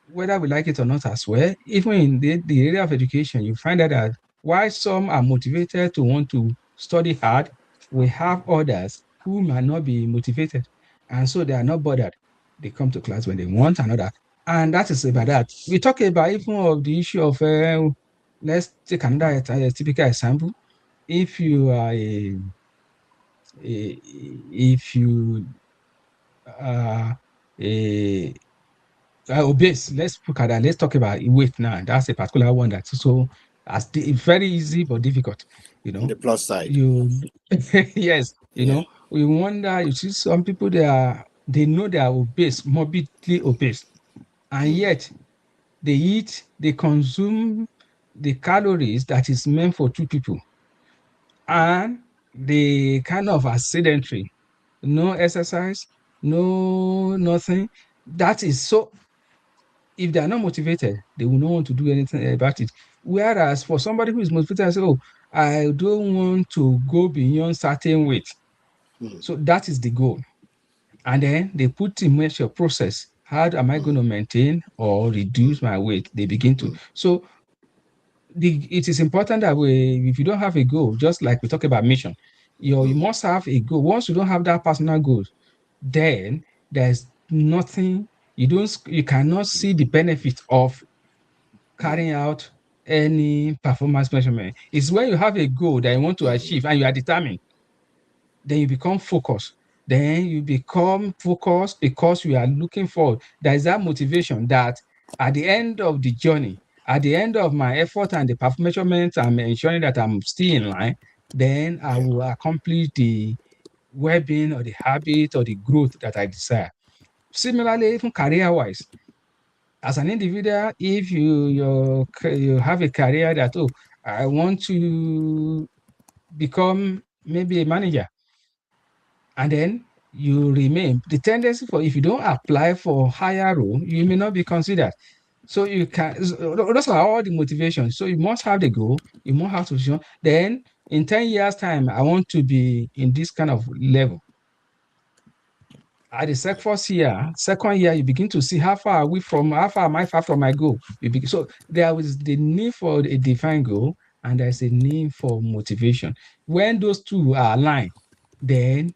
S3: whether we like it or not as well, even in the area of education, you find out that while some are motivated to want to study hard, we have others who might not be motivated. And so they are not bothered. They come to class when they want another. And that is about that. We talk about even of the issue of, let's take another typical example. If you are if you are a obese. Let's look at that. Let's talk about weight now. That's a particular one that's so very easy but difficult. You know,
S2: The plus side.
S3: you yes,
S2: Yeah.
S3: we wonder. You see, some people they know they are obese, morbidly obese, and
S2: Hmm,
S3: yet they consume the calories that is meant for two people, and they kind of are sedentary, no exercise, no nothing. That is so if they are not motivated, they will not want to do anything about it. Whereas for somebody who is motivated, I say, oh, I don't want to go beyond certain weight.
S2: hmm,
S3: So that is the goal. And then they put in measure process. How am I
S2: hmm,
S3: going to maintain or
S2: hmm,
S3: reduce my weight? They begin to.
S2: hmm,
S3: So it is important that if you don't have a goal, just like we talk about mission, you
S2: hmm,
S3: must have a goal. Once you don't have that personal goal, then there's nothing you cannot see the benefit of
S2: hmm,
S3: carrying out any performance measurement. It's when you have a goal that you want to
S2: hmm,
S3: achieve and you are determined, then you become focused. Then you become focused because you are looking forward. There is that motivation that at the end of the journey, at the end of my effort and the performance measurement, I'm ensuring that I'm still in line, then I
S2: yeah.
S3: will accomplish the well-being or the habit or the growth that I desire. Similarly, even career-wise, as an individual, if you have a career that I want to become maybe a manager, and then you remain. The tendency for if you don't apply for higher role, you may not be considered. So you can, those are all the motivations. So you must have the goal, you must have to show. Then in 10 years' time, I want to be in this kind of level. At the second year, you begin to see how far am I far from my goal. So there is the need for a defined goal, and there's a need for motivation. When those two are aligned, then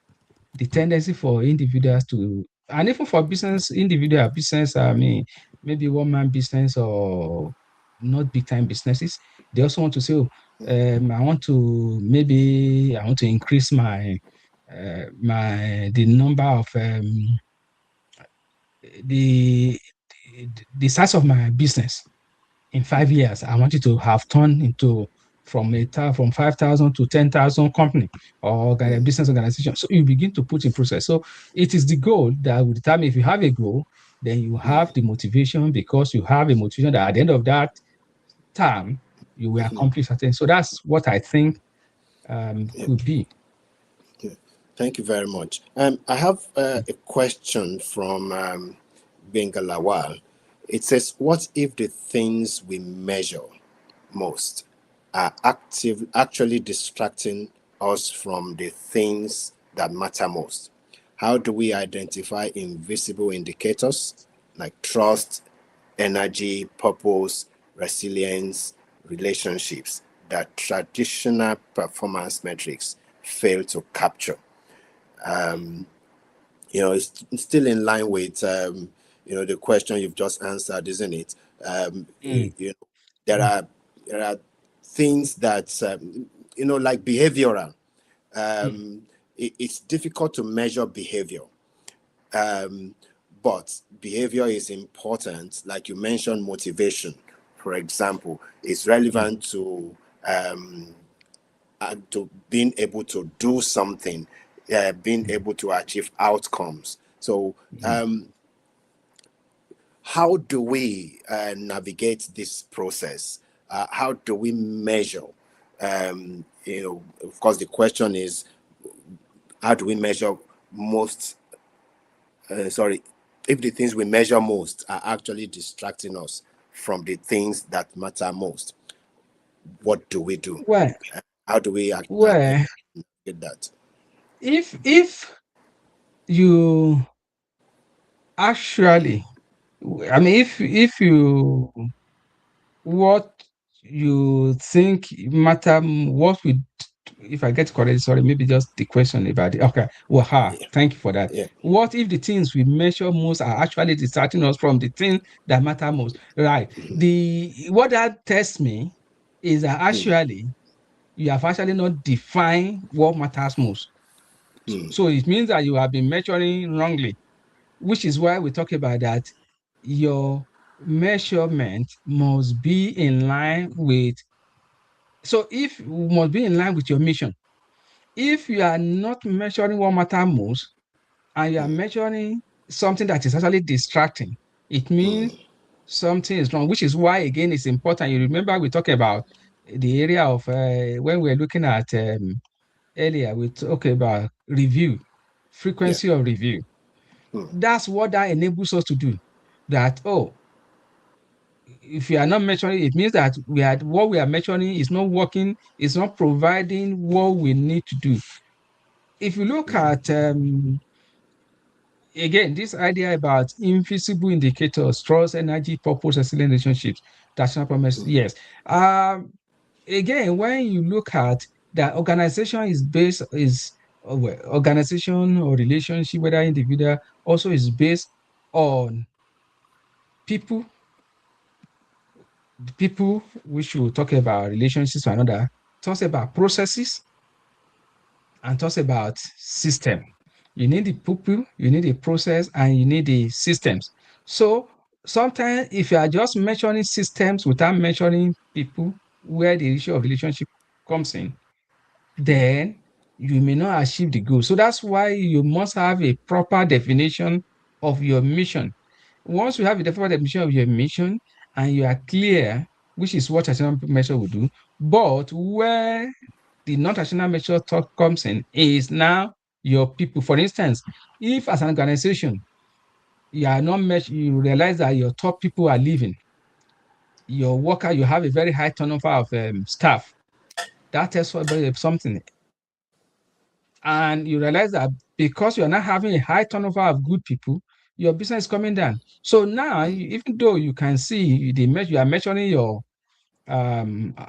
S3: the tendency for individuals to, and even for individual business, I mean, maybe one man business or not big time businesses, they also want to say, oh, I want to increase the number of the the size of my business in 5 years. I want it to have turned into from 5,000 to 10,000 company or business organization. So you begin to put in process. So it is the goal that will determine. If you have a goal, then you have the motivation, because you have a motivation that at the end of that term, you will accomplish certain. So that's what I think
S2: Yeah.
S3: could be.
S2: Yeah. Thank you very much. I have a question from Benga Lawal. It says, what if the things we measure most are actually distracting us from the things that matter most? How do we identify invisible indicators like trust, energy, purpose, resilience, relationships that traditional performance metrics fail to capture? It's still in line with the question you've just answered, isn't it?
S3: Mm.
S2: There are things that like behavioral.
S3: Mm.
S2: It's difficult to measure behavior, but behavior is important. Like you mentioned, motivation, for example, is
S3: Mm.
S2: relevant to being able to do something, being able to achieve outcomes. So,
S3: Mm.
S2: how do we navigate this process? How do we measure? Of course, the question is, how do we measure most? Sorry, if the things we measure most are actually distracting us from the things that matter most, what do we do?
S3: Well,
S2: How do we
S3: well,
S2: get that?
S3: if you actually, I mean, if you what you think what we, if I get correct, sorry, maybe just the question about it. Okay, well,
S2: Yeah,
S3: thank you for that.
S2: yeah.
S3: What if the things we measure most are actually distracting us from the things that matter most? Right. The what that tells me is that
S2: Mm,
S3: actually you have actually not defined what matters most.
S2: mm,
S3: So it means that you have been measuring wrongly, which is why we talk about that your measurement must be in line with, so if must be in line with your mission. If you are not measuring what matters most and you are measuring something that is actually distracting, it means something is wrong, which is why again it's important. You remember we talked about the area of when we're looking at earlier, we talked about review,
S2: yeah.
S3: frequency of review.
S2: Mm,
S3: That's what that enables us to do. That, oh, if we are not measuring, it means that what we are measuring is not working, it's not providing what we need to do. If you look at again this idea about invisible indicators, trust, energy, purpose, excellent relationships, that's not promise. Yes. Again, when you look at that organization organization or relationship, whether individual, also is based on people. The people we should talk about relationships and another, talks about processes and talks about system. You need the people, you need the process, and you need the systems. So sometimes if you are just measuring systems without measuring people, where the issue of relationship comes in, then you may not achieve the goal. So that's why you must have a proper definition of your mission. Once you have a proper definition of your mission and you are clear, which is what a measure will do, But where the non-traditional measure talk comes in is now your people. For instance, if as an organization you are not you realize that your top people are leaving, your worker, you have a very high turnover of staff. That tells something. And you realize that because you are not having a high turnover of good people, your business is coming down. So now, even though you can see you are measuring your um, uh,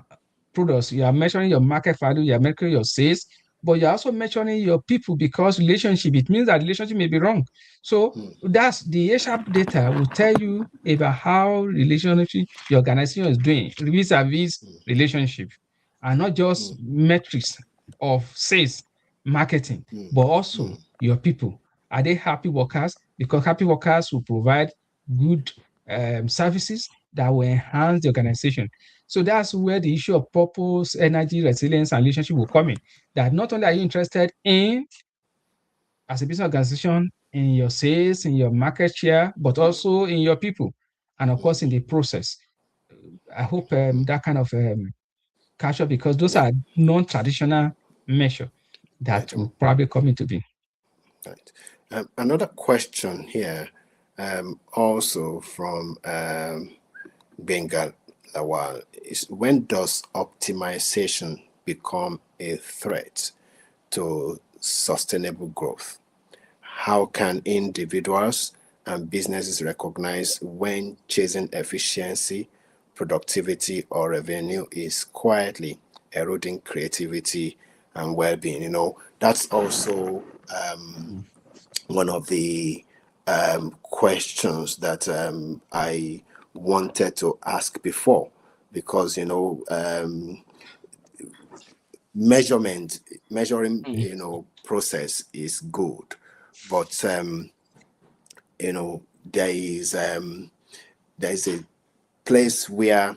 S3: products, you are measuring your market value, you are measuring your sales, but you're also measuring your people because relationship, it means that relationship may be wrong. So that's the HR data will tell you about how relationship your organization is doing vis-a-vis relationship, and not just metrics of sales, marketing, but also your people. Are they happy workers? Because happy workers will provide good services that will enhance the organization. So that's where the issue of purpose, energy, resilience, and relationship will come in. That not only are you interested in, as a business organization, in your sales, in your market share, but also in your people, and of course in the process. I hope that kind of catch up, because those
S2: Yeah.
S3: are non-traditional measure that
S2: Right.
S3: will probably come into being.
S2: Right. Another question here, also from Bengal Lawal, is when does optimization become a threat to sustainable growth? How can individuals and businesses recognize when chasing efficiency, productivity, or revenue is quietly eroding creativity and well-being? That's also one of the questions that I wanted to ask before, because measuring process is good, but there is a place where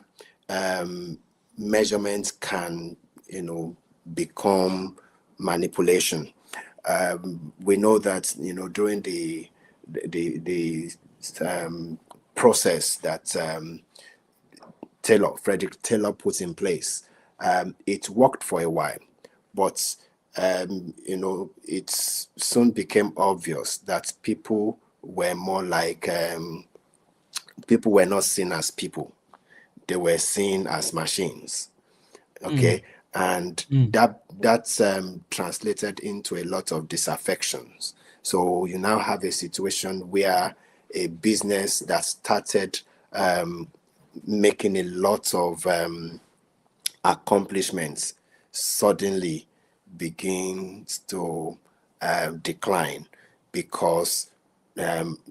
S2: measurement can become manipulation. We know that during the process that Frederick Taylor put in place, it worked for a while, but it soon became obvious that people were not seen as people; they were seen as machines. Okay, and that's translated into a lot of disaffections. So you now have a situation where a business that started making a lot of accomplishments suddenly begins to decline, because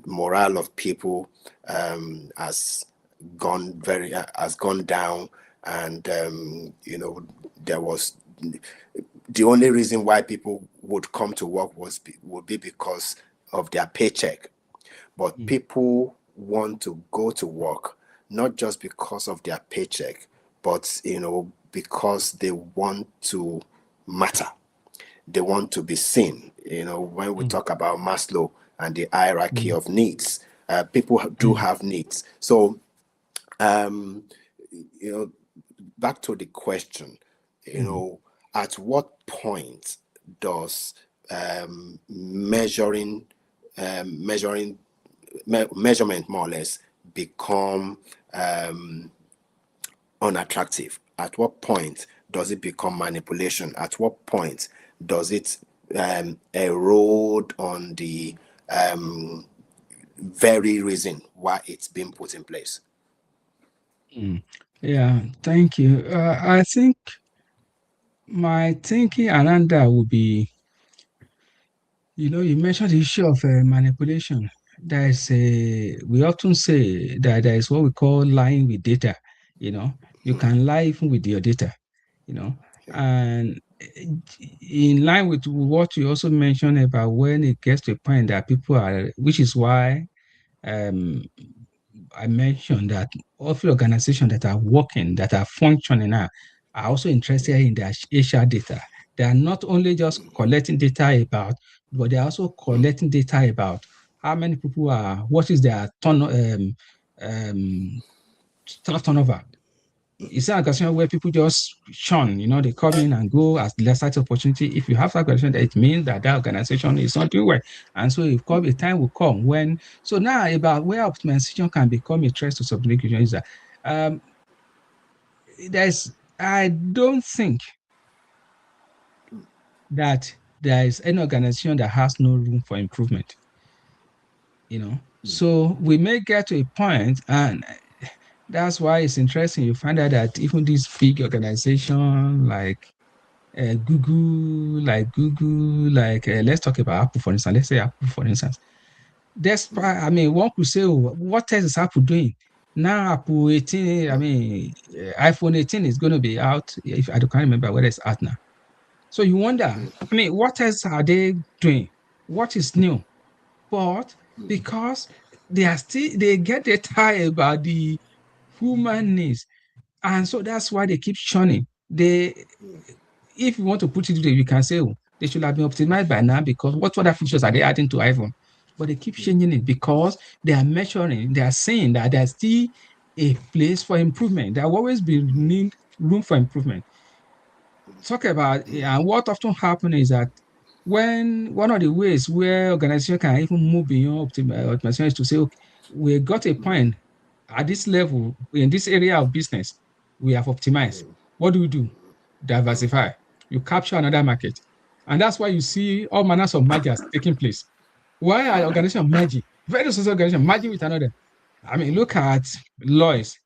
S2: morale of people has gone down, and there was the only reason why people would come to work would be because of their paycheck. But people want to go to work not just because of their paycheck, but because they want to matter. They want to be seen. When we talk about Maslow and the hierarchy of needs, people do have needs. So, back to the question, at what point does measuring measurement more or less become unattractive? At what point does it become manipulation? At what point does it erode on the very reason why it's been put in place?
S3: Yeah, thank you. I think my thinking around that would be, you mentioned the issue of manipulation. We often say that there is what we call lying with data. You know, you can lie even with your data, you know, and in line with what you also mentioned about when it gets to a point that people are, which is why um, I mentioned that all the organizations that are working, that are functioning now, are also interested in their HR data. They are not only just collecting data about, but they are also collecting data about how many people are, what is their staff turnover, it's an organization where people just shun, they come in and go as less such opportunity. If you have that organization, it means that organization is not doing well. And so a time will come when, so now about where optimization can become a threat to subjugation is that um, I don't think that there is any organization that has no room for improvement. So we may get to a point, and that's why it's interesting. You find out that even these big organizations let's talk about Apple, for instance. Let's say Apple, for instance. Despite, one could say, oh, what else is Apple doing? Now, Apple 18, iPhone 18 is going to be out. If I can't remember whether it's out now. So you wonder, what else are they doing? What is new? But because they get tired about the human needs. And so that's why they keep shunning. If you want to put it today, you can say, oh, they should have been optimized by now because what other features are they adding to iPhone? But they keep changing it because they are measuring, they are saying that there's still a place for improvement. There will always be room for improvement. Talk about, and what often happens is that when one of the ways where organization can even move beyond optimization is to say, okay, we got a point at this level, in this area of business, we have optimized. What do? Diversify. You capture another market. And that's why you see all manners of mergers taking place. Why are organizations merging? Very social organizations merging with another. Look at Lois.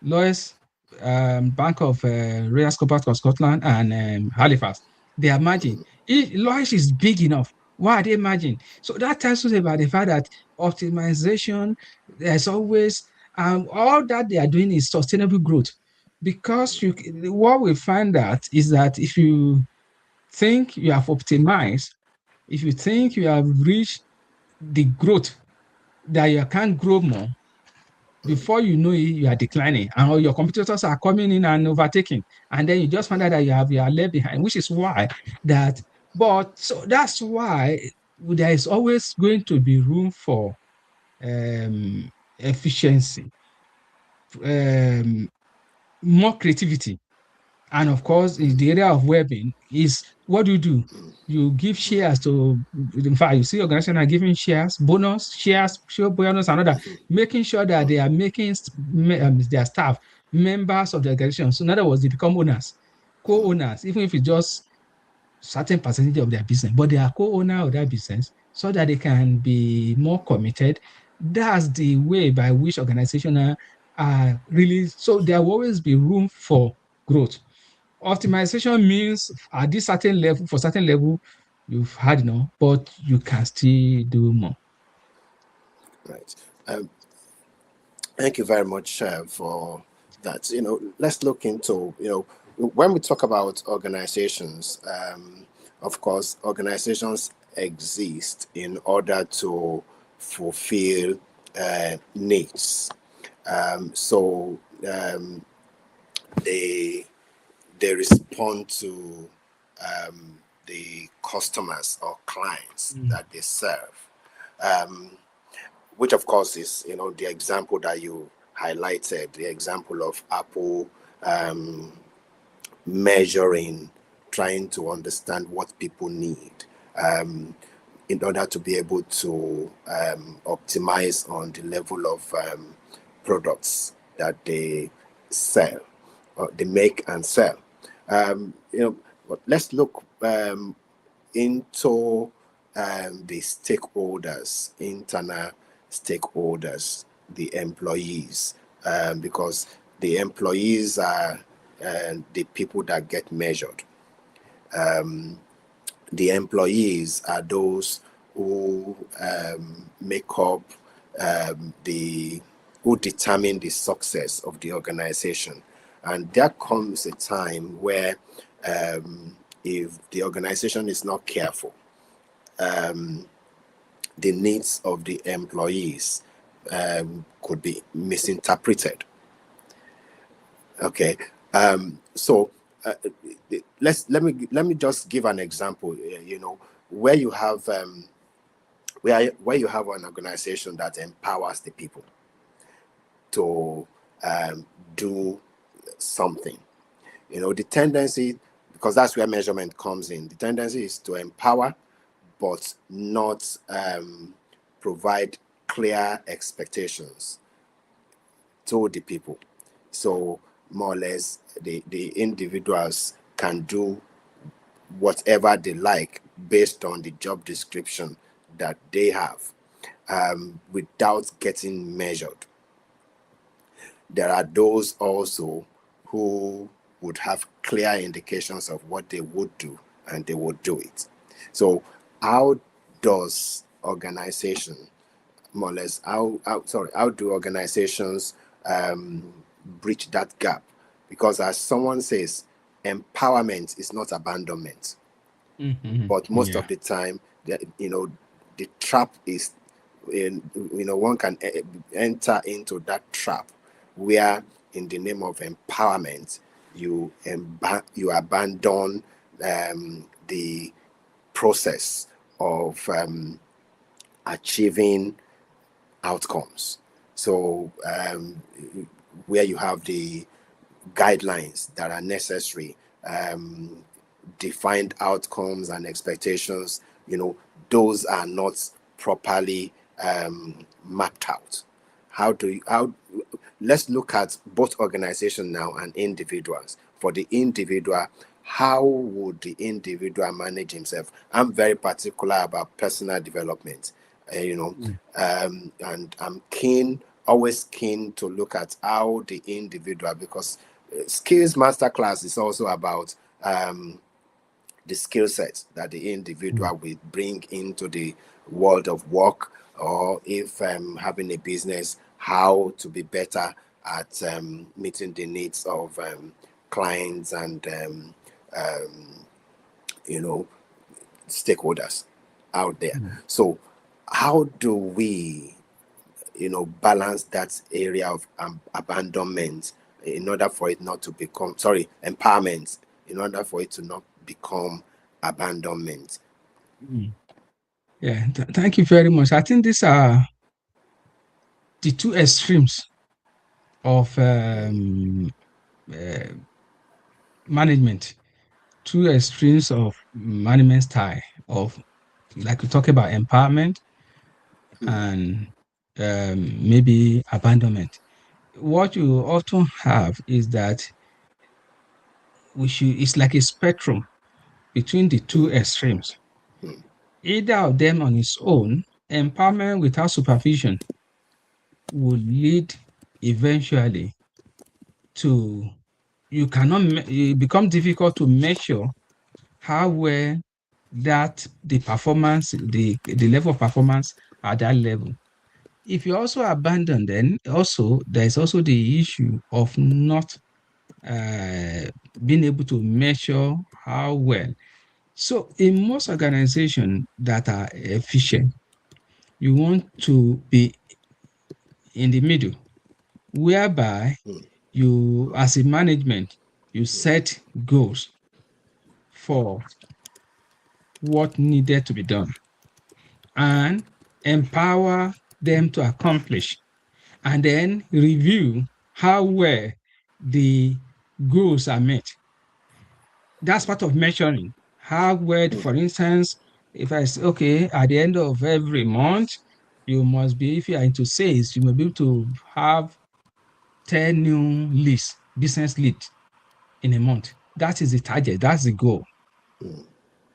S3: Lois, Bank of Royal Scotland of Scotland and Halifax. They are merging. Lois is big enough. Why are they merging? So that tells us about the fact that optimization, there's always, all that they are doing is sustainable growth. Because what we find out is that if you think you have optimized, if you think you have reached the growth that you can't grow more, before you know it, you are declining, and all your competitors are coming in and overtaking, and then you just find out that you are left behind, which is why that. But so that's why there is always going to be room for efficiency, more creativity. And of course, in the area of webbing, is what do? You give shares to, in fact, you see organizations are giving shares, share bonus, and other, making sure that they are making their staff members of the organization. So in other words, they become owners, co-owners, even if it's just certain percentage of their business, but they are co-owner of that business so that they can be more committed. That's the way by which organizations are really, so there will always be room for growth. Optimization means at this certain level, for certain level, you've had enough, but you can still do more.
S2: Right. Thank you very much for that. Let's look into, when we talk about organizations, of course, organizations exist in order to fulfill needs. So they respond to the customers or clients that they serve, which of course is the example that you highlighted, the example of Apple measuring, trying to understand what people need in order to be able to optimize on the level of products that they sell, or they make and sell. But let's look into the stakeholders, internal stakeholders, the employees, because the employees are the people that get measured. The employees are those who make up who determine the success of the organization. And there comes a time where if the organization is not careful, the needs of the employees could be misinterpreted. Okay, so let me just give an example. Where you have where you have an organization that empowers the people to do something. The tendency, because that's where measurement comes in, the tendency is to empower, but not provide clear expectations to the people. So more or less, the individuals can do whatever they like based on the job description that they have, without getting measured. There are those also who would have clear indications of what they would do, and they would do it. So how does organization, more or less, how do organizations bridge that gap? Because as someone says, empowerment is not abandonment. But most
S3: Yeah.
S2: of the time, the trap is, one can enter into that trap where, in the name of empowerment, you abandon the process of achieving outcomes. So where you have the guidelines that are necessary, defined outcomes and expectations, those are not properly mapped out. Let's look at both organizations now and individuals. For the individual, how would the individual manage himself? I'm very particular about personal development, and I'm always keen to look at how the individual, because Skills Masterclass is also about the skill sets that the individual will bring into the world of work, or if having a business, how to be better at meeting the needs of clients and stakeholders out there. So how do we balance that area of abandonment, in order for it not to become, empowerment, in order for it to not become abandonment?
S3: Yeah, thank you very much. I think these are the two extremes of uh, management, two extremes of management style of, like we talk about empowerment and maybe abandonment. What you often have is that it's like a spectrum between the two extremes. Either of them on its own, empowerment without supervision, would lead eventually to, it becomes difficult to measure how well the performance, the level of performance at that level. If you also abandon, then also there's also the issue of not being able to measure how well. So in most organizations that are efficient, you want to be in the middle, whereby you, as a management, you set goals for what needed to be done and empower them to accomplish, and then review how well the goals are met. That's part of measuring how well, for instance, if I say, okay, at the end of every month, you must be, if you are into sales, you must be able to have 10 new leads, business leads in a month. That is the target, that's the goal.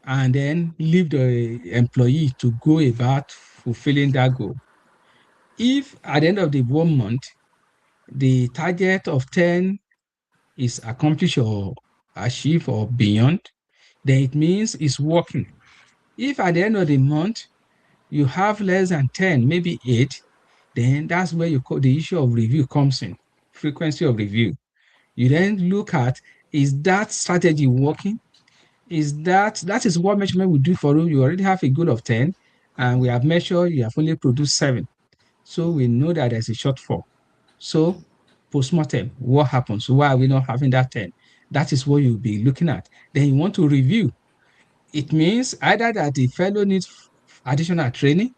S3: And then leave the employee to go about fulfilling that goal. If at the end of the 1 month, the target of 10 is accomplished or achieved or beyond, then it means it's working. If at the end of the month, you have less than 10, maybe 8, then that's where the issue of review comes in, frequency of review. You then look at, is that strategy working? That is what measurement will do for you. You already have a goal of 10, and we have measured you have only produced 7. So we know that there's a shortfall. So postmortem, what happens? Why are we not having that 10? That is what you'll be looking at. Then you want to review. It means either that the fellow needs additional training,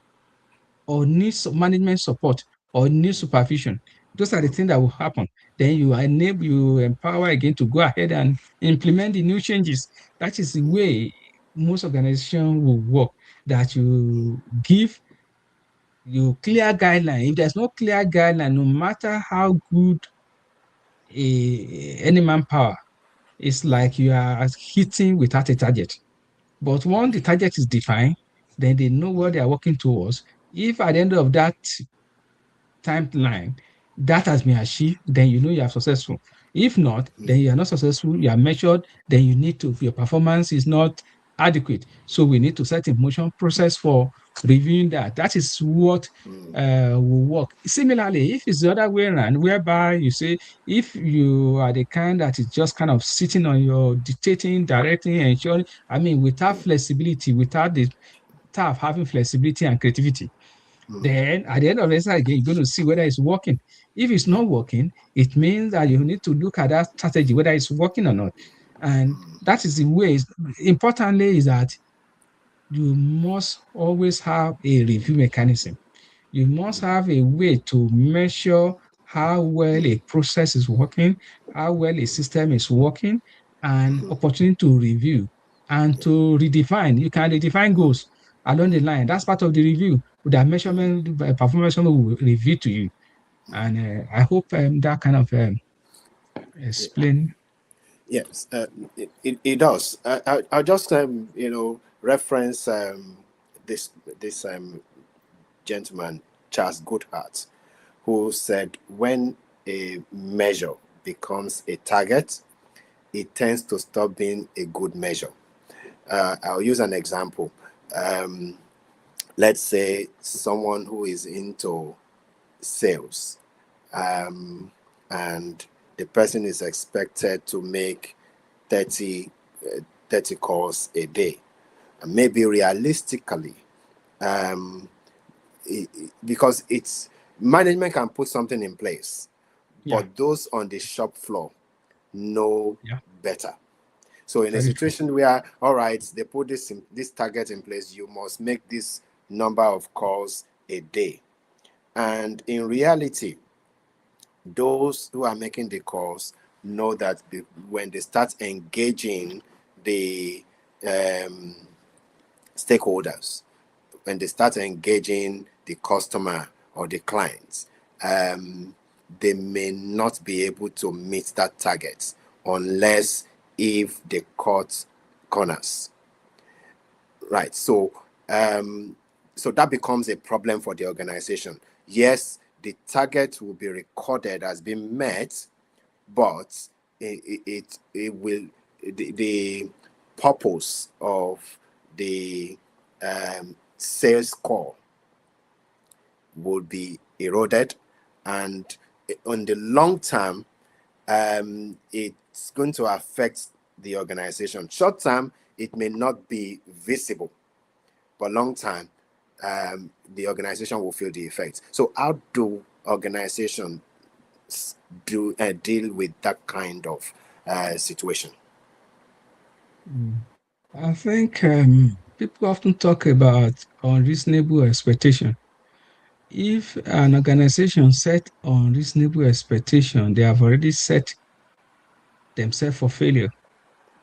S3: or needs management support, or needs supervision. Those are the things that will happen. Then you empower again to go ahead and implement the new changes. That is the way most organizations will work, that you clear guideline. If there's no clear guideline, no matter how good any manpower, it's like you are hitting without a target. But once the target is defined, then they know what they are working towards. If at the end of that timeline that has been achieved, then you know you are successful. If not, then you are not successful, you are measured, then your performance is not adequate. So we need to set in motion process for reviewing that. That is what will work. Similarly, if it's the other way around, whereby you say, if you are the kind that is just kind of sitting on your dictating, directing, ensuring, I mean, without flexibility, without the staff having flexibility and creativity, then at the end of the day, again, you're going to see whether it's working. If it's not working, it means that you need to look at that strategy, whether it's working or not. And that is the way. Importantly, is that you must always have a review mechanism. You must have a way to measure how well a process is working, how well a system is working, and opportunity to review and to redefine. You can redefine goals along the line. That's part of the review. That measurement, performance measurement will reveal to you. And I hope that kind of explain.
S2: Yes, it does. I'll just reference this gentleman, Charles Goodhart, who said when a measure becomes a target, it tends to stop being a good measure. I'll use an example. Let's say someone who is into sales, and the person is expected to make 30 calls a day. And maybe realistically, because it's management can put something in place, but those on the shop floor know better. So in a situation where, all right, they put this target in place, you must make this number of calls a day. And in reality, those who are making the calls know that when they start engaging the stakeholders, when they start engaging the customer or the clients, they may not be able to meet that target unless if they cut corners. Right. So that becomes a problem for the organization. Yes, the target will be recorded as being met, but it will the purpose of the sales call would be eroded, and on the long term, it's going to affect the organization. Short term, it may not be visible, but long term, the organization will feel the effects. So how do organizations deal with that kind of situation?
S3: I think people often talk about unreasonable expectation. If an organization set unreasonable expectation, they have already set themselves for failure.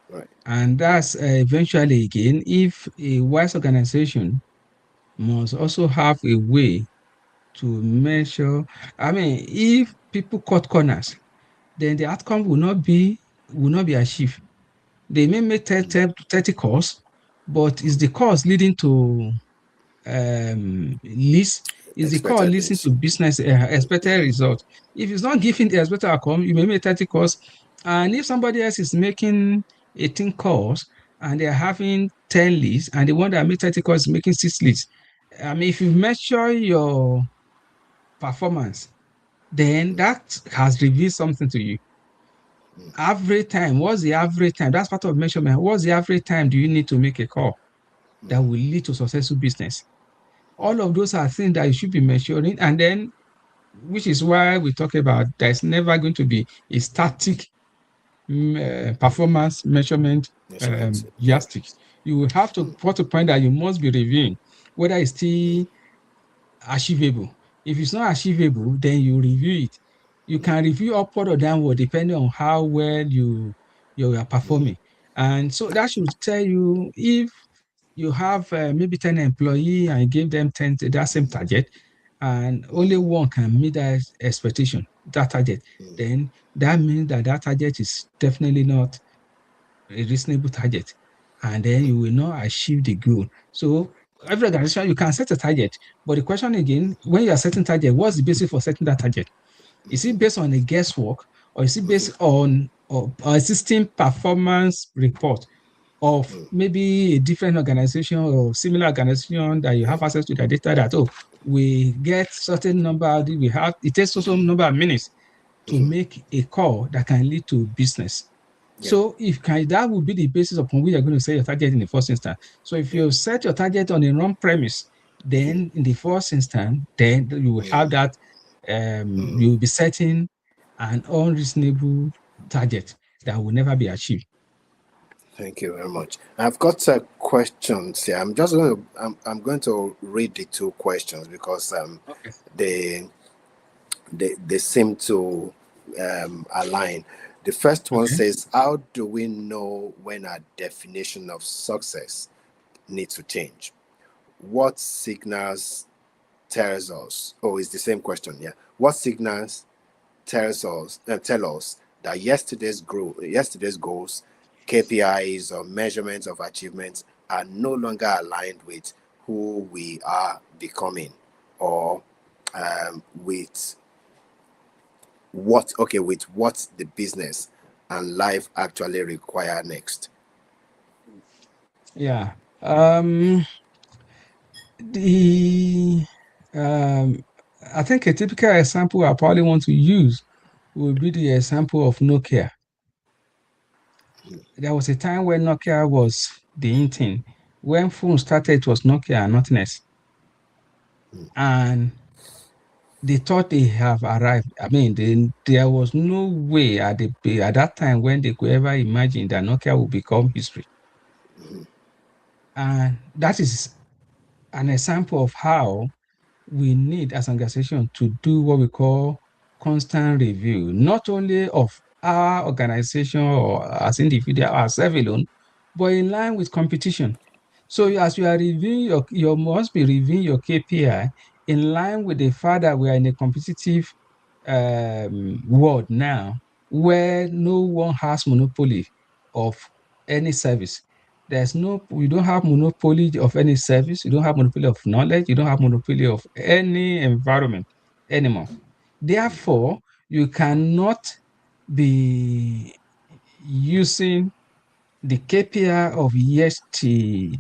S2: Right.
S3: And that's eventually, again, if a wise organization must also have a way to measure. I mean, if people cut corners, then the outcome will not be achieved. They may make 30 calls, but is the cause leading to least is the call
S2: Expected
S3: leading
S2: things.
S3: to business expected result. If it's not giving the expected outcome, you may make 30 calls. And if somebody else is making 18 calls and they're having 10 leads, and the one that made 30 calls is making 6 leads, I mean, if you measure your performance, then that has revealed something to you. Average time, what's the average time? That's part of measurement. What's the average time do you need to make a call that will lead to successful business? All of those are things that you should be measuring. And then, which is why we talk about there's never going to be a static performance measurement
S2: Measurement. Yeah.
S3: yardstick. You will have to put a point that you must be reviewing whether it's still achievable. If it's not achievable, then you review it. You can review upward or downward depending on how well you are performing. And so that should tell you if you have maybe 10 employee and give them 10 that same target, and only one can meet that expectation, that target, then that means that that target is definitely not a reasonable target, and then you will not achieve the goal. So every organization, you can set a target, but the question again, when you are setting target, what's the basis for setting that target? Is it based on a guesswork, or is it based on or existing performance report of maybe a different organization or similar organization that you have access to the data that, oh, we get certain number, we have, it takes also number of minutes to make a call that can lead to business.
S2: Yeah.
S3: So if can, that would be the basis upon which you're going to set your target in the first instance. So if you set your target on a wrong premise, then in the first instance, then you will have that, you will be setting an unreasonable target that will never be achieved.
S2: Thank you very much. I've got questions here. I'm going to read the two questions because
S3: Okay.
S2: they seem to align. The first one
S3: Okay.
S2: says, how do we know when our definition of success needs to change? What signals tells us? Oh, it's the same question. Yeah. What signals tell us that yesterday's goals, KPIs, or measurements of achievements are no longer aligned with who we are becoming, or with what the business and life actually require next?
S3: Yeah. The I think a typical example I probably want to use would be the example of Nokia. There was a time when Nokia was the in thing. When phone started, it was Nokia and nothing else. And they thought they have arrived. I mean, there was no way at that time when they could ever imagine that Nokia would become history. And that is an example of how we need as an organization to do what we call constant review, not only of our organization or as individual, ourselves alone, but in line with competition. So as you are reviewing you must be reviewing your KPI in line with the fact that we are in a competitive world now, where no one has monopoly of any service. We don't have monopoly of any service. You don't have monopoly of knowledge. You don't have monopoly of any environment anymore. Therefore, you cannot be using the KPI of yesterday.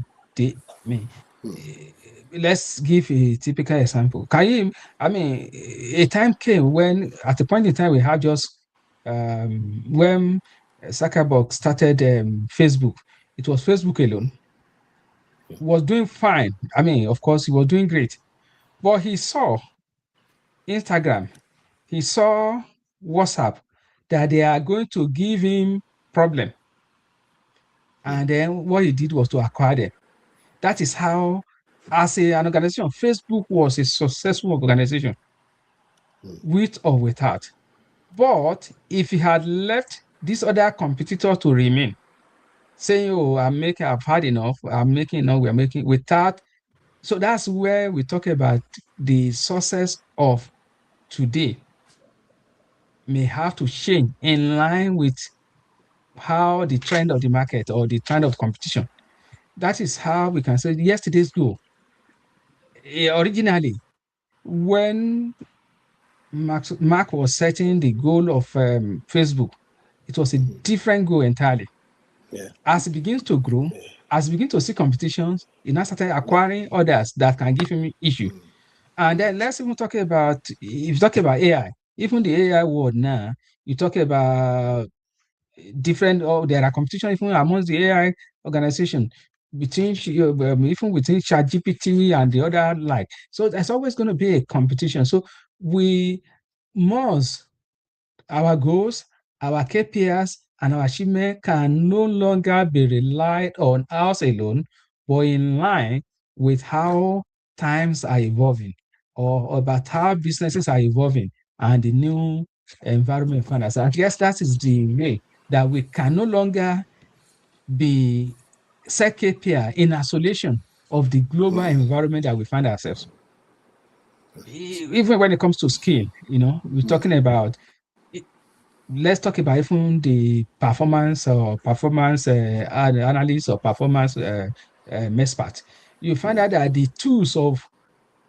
S3: Let's give a typical example. A time came when, at a point in time, we had just when Zuckerberg started Facebook, it was Facebook alone, was doing fine. Of course, he was doing great, but he saw Instagram, he saw WhatsApp, that they are going to give him problem. And then what he did was to acquire them. That is how, as an organization, Facebook was a successful organization, with or without. But if he had left this other competitor to remain, saying, "Oh, I've had enough. I'm making enough. We're making," without. So that's where we talk about the success of today may have to change in line with how the trend of the market or the trend of competition. That is how we can say yesterday's goal. Originally, when Mark was setting the goal of Facebook, it was a different goal entirely.
S2: Yeah.
S3: As he begins to grow, as he begins to see competitions, he now started acquiring others that can give him issue. And then let's even talk about, if you talk about AI, even the AI world now, you talk about different, or there are competition even amongst the AI organization between even within ChatGPT and the other like. So there's always going to be a competition. So we must, our goals, our KPIs, and our achievement can no longer be relied on us alone, but in line with how times are evolving, or about how businesses are evolving and the new environment we find ourselves. I guess that is the way that we can no longer be set KPI in isolation of the global environment that we find ourselves. Even when it comes to skill, we're talking about, let's talk about even the performance or performance analyst or performance expert. You find out that the tools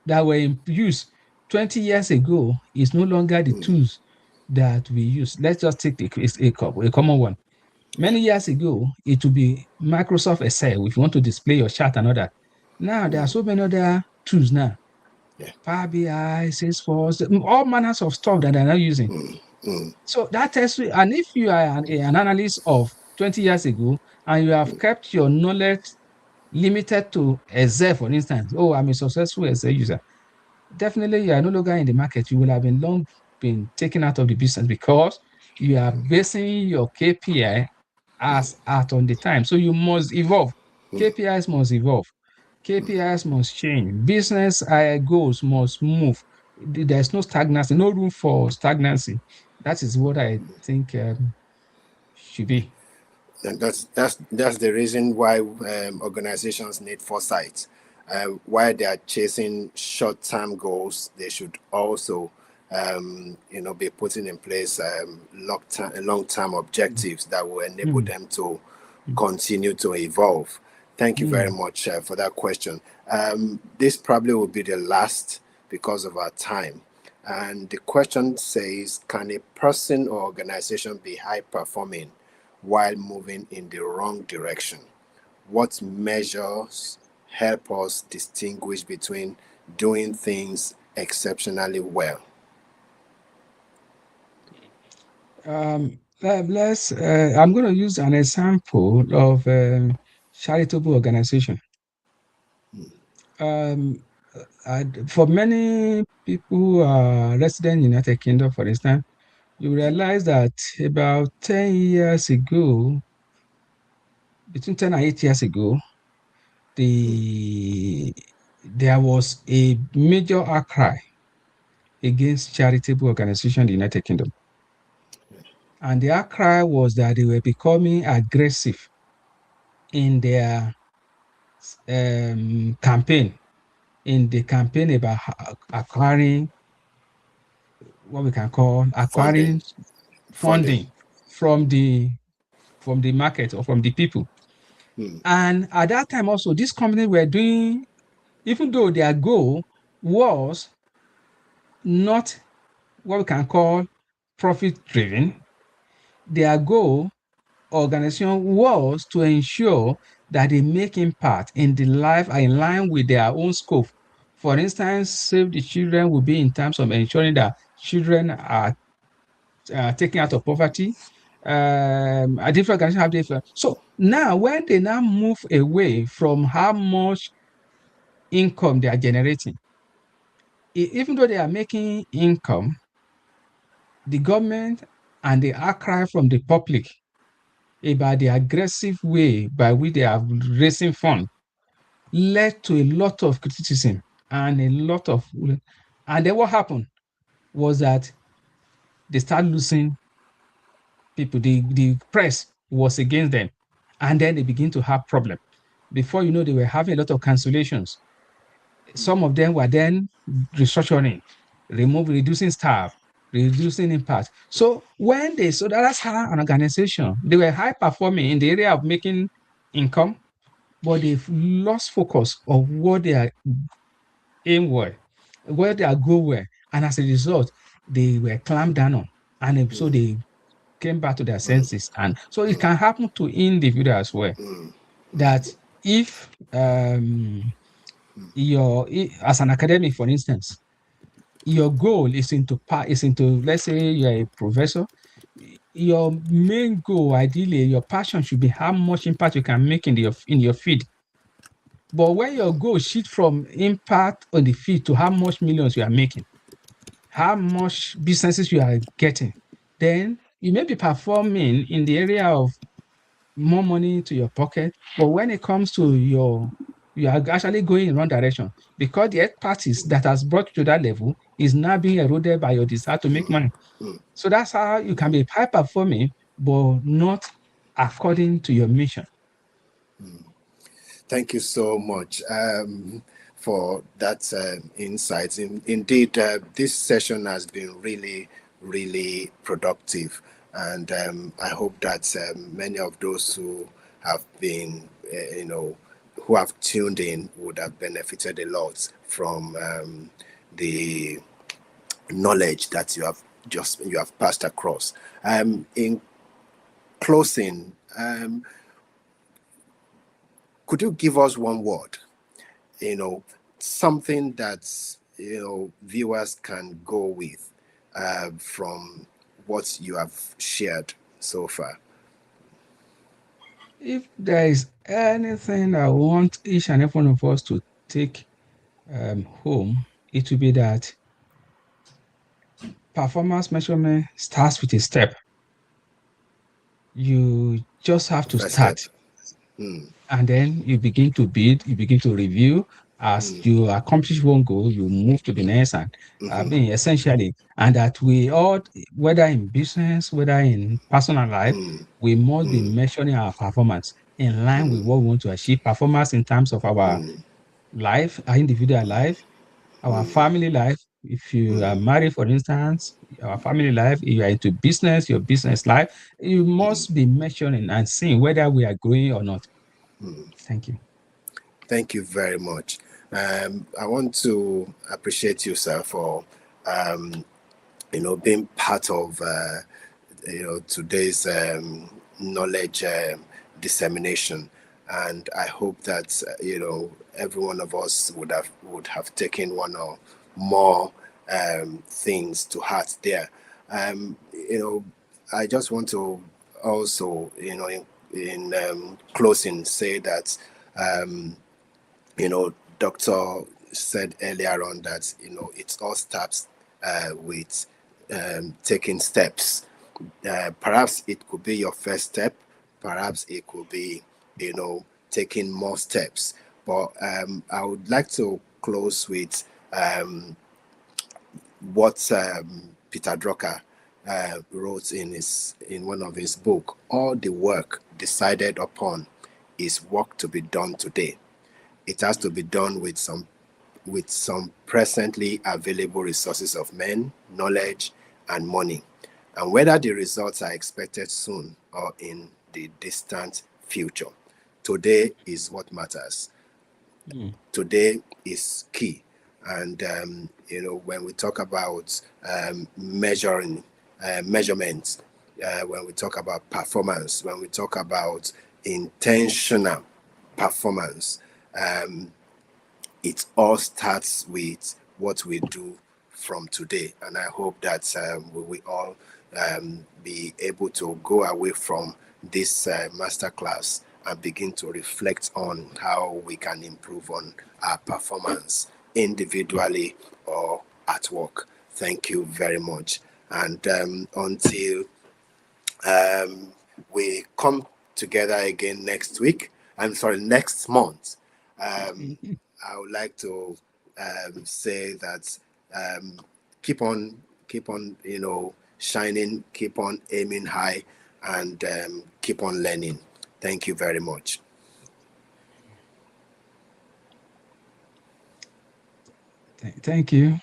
S3: that were in use 20 years ago is no longer the tools that we use. Let's just take a common one.
S2: Yeah.
S3: Many years ago, it would be Microsoft Excel if you want to display your chart and all that. Now, there are so many other tools now.
S2: Yeah.
S3: Power BI, Salesforce, all manners of stuff that they're now using. So that tells you, and if you are an analyst of 20 years ago and you have kept your knowledge limited to Excel, for instance, oh, I'm a successful Excel user, definitely you are no longer in the market. You will have been taken out of the business because you are basing your KPI as at on the time. So you must evolve. KPIs must evolve. KPIs must change. Business goals must move. There's no stagnancy, no room for stagnancy. That is what I think should be.
S2: And that's the reason why organizations need foresight. While they are chasing short-term goals, they should also, be putting in place long-term objectives that will enable them to continue to evolve. Thank you very much for that question. This probably will be the last because of our time. And the question says, can a person or organization be high performing while moving in the wrong direction? What measures help us distinguish between doing things exceptionally well?
S3: I'm going to use an example of charitable organization. For many people who are resident in the United Kingdom, for instance, you realize that about 10 years ago, between 10 and 8 years ago, there was a major outcry against charitable organizations in the United Kingdom. And the outcry was that they were becoming aggressive in their campaign, about acquiring what we can call acquiring funding from the market or from the people. And at that time also, these companies were doing, even though their goal was not what we can call profit driven, their goal organization was to ensure that they make impact in the life in line with their own scope. For instance, Save the Children will be in terms of ensuring that children are taken out of poverty. A different organization have different. So now, when they now move away from how much income they are generating, even though they are making income, the government and the outcry from the public about the aggressive way by which they are raising funds led to a lot of criticism and and then what happened was that they started losing people. The press was against them, and then they begin to have problems. Before you know, they were having a lot of cancellations. Some of them were then restructuring, reducing staff, reducing impact. So that's how an organization, they were high performing in the area of making income, but they've lost focus of what their aim were, where their goal were. And as a result, they were clamped down on. And so they came back to their senses. And so it can happen to individuals as well. That if as an academic, for instance, your goal is into let's say you're a professor, your main goal, ideally, your passion should be how much impact you can make in your field. But when your goal shifts from impact on the field to how much millions you are making, how much businesses you are getting, then you may be performing in the area of more money to your pocket. But when it comes to your you are actually going in wrong direction because the expertise that has brought you to that level is now being eroded by your desire to make money. So that's how you can be high performing, but not according to your mission.
S2: Thank you so much for that insight. Indeed, this session has been really, really productive. And I hope that many of those who have been, who have tuned in would have benefited a lot from the knowledge that you have passed across. In closing, could you give us one word, something that viewers can go with from what you have shared so far?
S3: If there is anything I want each and every one of us to take home, it will be that performance measurement starts with a step. You just have to start. And then you begin to build, you begin to review. As you accomplish one goal, you move to the next, and essentially, and that we all, whether in business, whether in personal life, we must be measuring our performance in line with what we want to achieve. Performance in terms of our life, our individual life, our family life. If you are married, for instance, our family life, if you are into business, your business life, you must be measuring and seeing whether we are growing or not. Thank you.
S2: Thank you very much. I want to appreciate you, sir, for being part of today's knowledge dissemination, and I hope that every one of us would have taken one or more things to heart there. I just want to also in closing say that Doctor said earlier on that it all starts with taking steps. Perhaps it could be your first step, perhaps it could be taking more steps, but I would like to close with what Peter Drucker wrote in one of his book. All the work decided upon is work to be done today. It has to be done with some presently available resources of men, knowledge, and money. And whether the results are expected soon or in the distant future, today is what matters. Today is key. And when we talk about measurements, when we talk about performance, when we talk about intentional performance, it all starts with what we do from today. And I hope that we will all be able to go away from this masterclass and begin to reflect on how we can improve on our performance individually or at work. Thank you very much. And until we come together again next month, I would like to say that keep on shining, keep on aiming high, and keep on learning. Thank you very much.
S3: Thank you.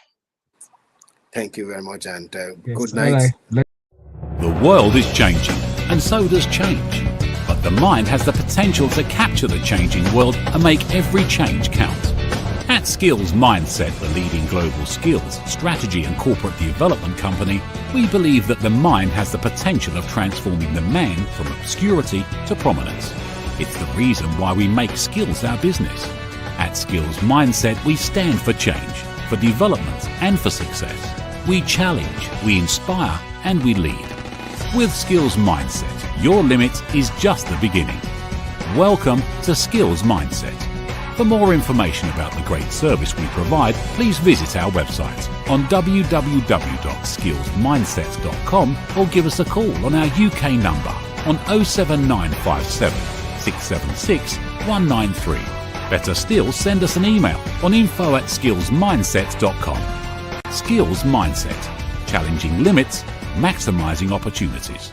S2: Thank you very much, and
S3: Yes,
S2: good night.
S3: right.
S1: The world is changing, and so does change. But the mind has the potential to capture the changing world and make every change count. At Skillsmindset, the leading global skills, strategy and corporate development company, we believe that the mind has the potential of transforming the man from obscurity to prominence. It's the reason why we make skills our business. At Skillsmindset, we stand for change, for development and for success. We challenge, we inspire and we lead. With Skillsmindset, your limit is just the beginning. Welcome to Skillsmindset. For more information about the great service we provide, please visit our website on www.skillsmindset.com or give us a call on our UK number on 07957 676 193. Better still, send us an email on info@skillsmindset.com. Skills Mindset. Challenging limits, maximising opportunities.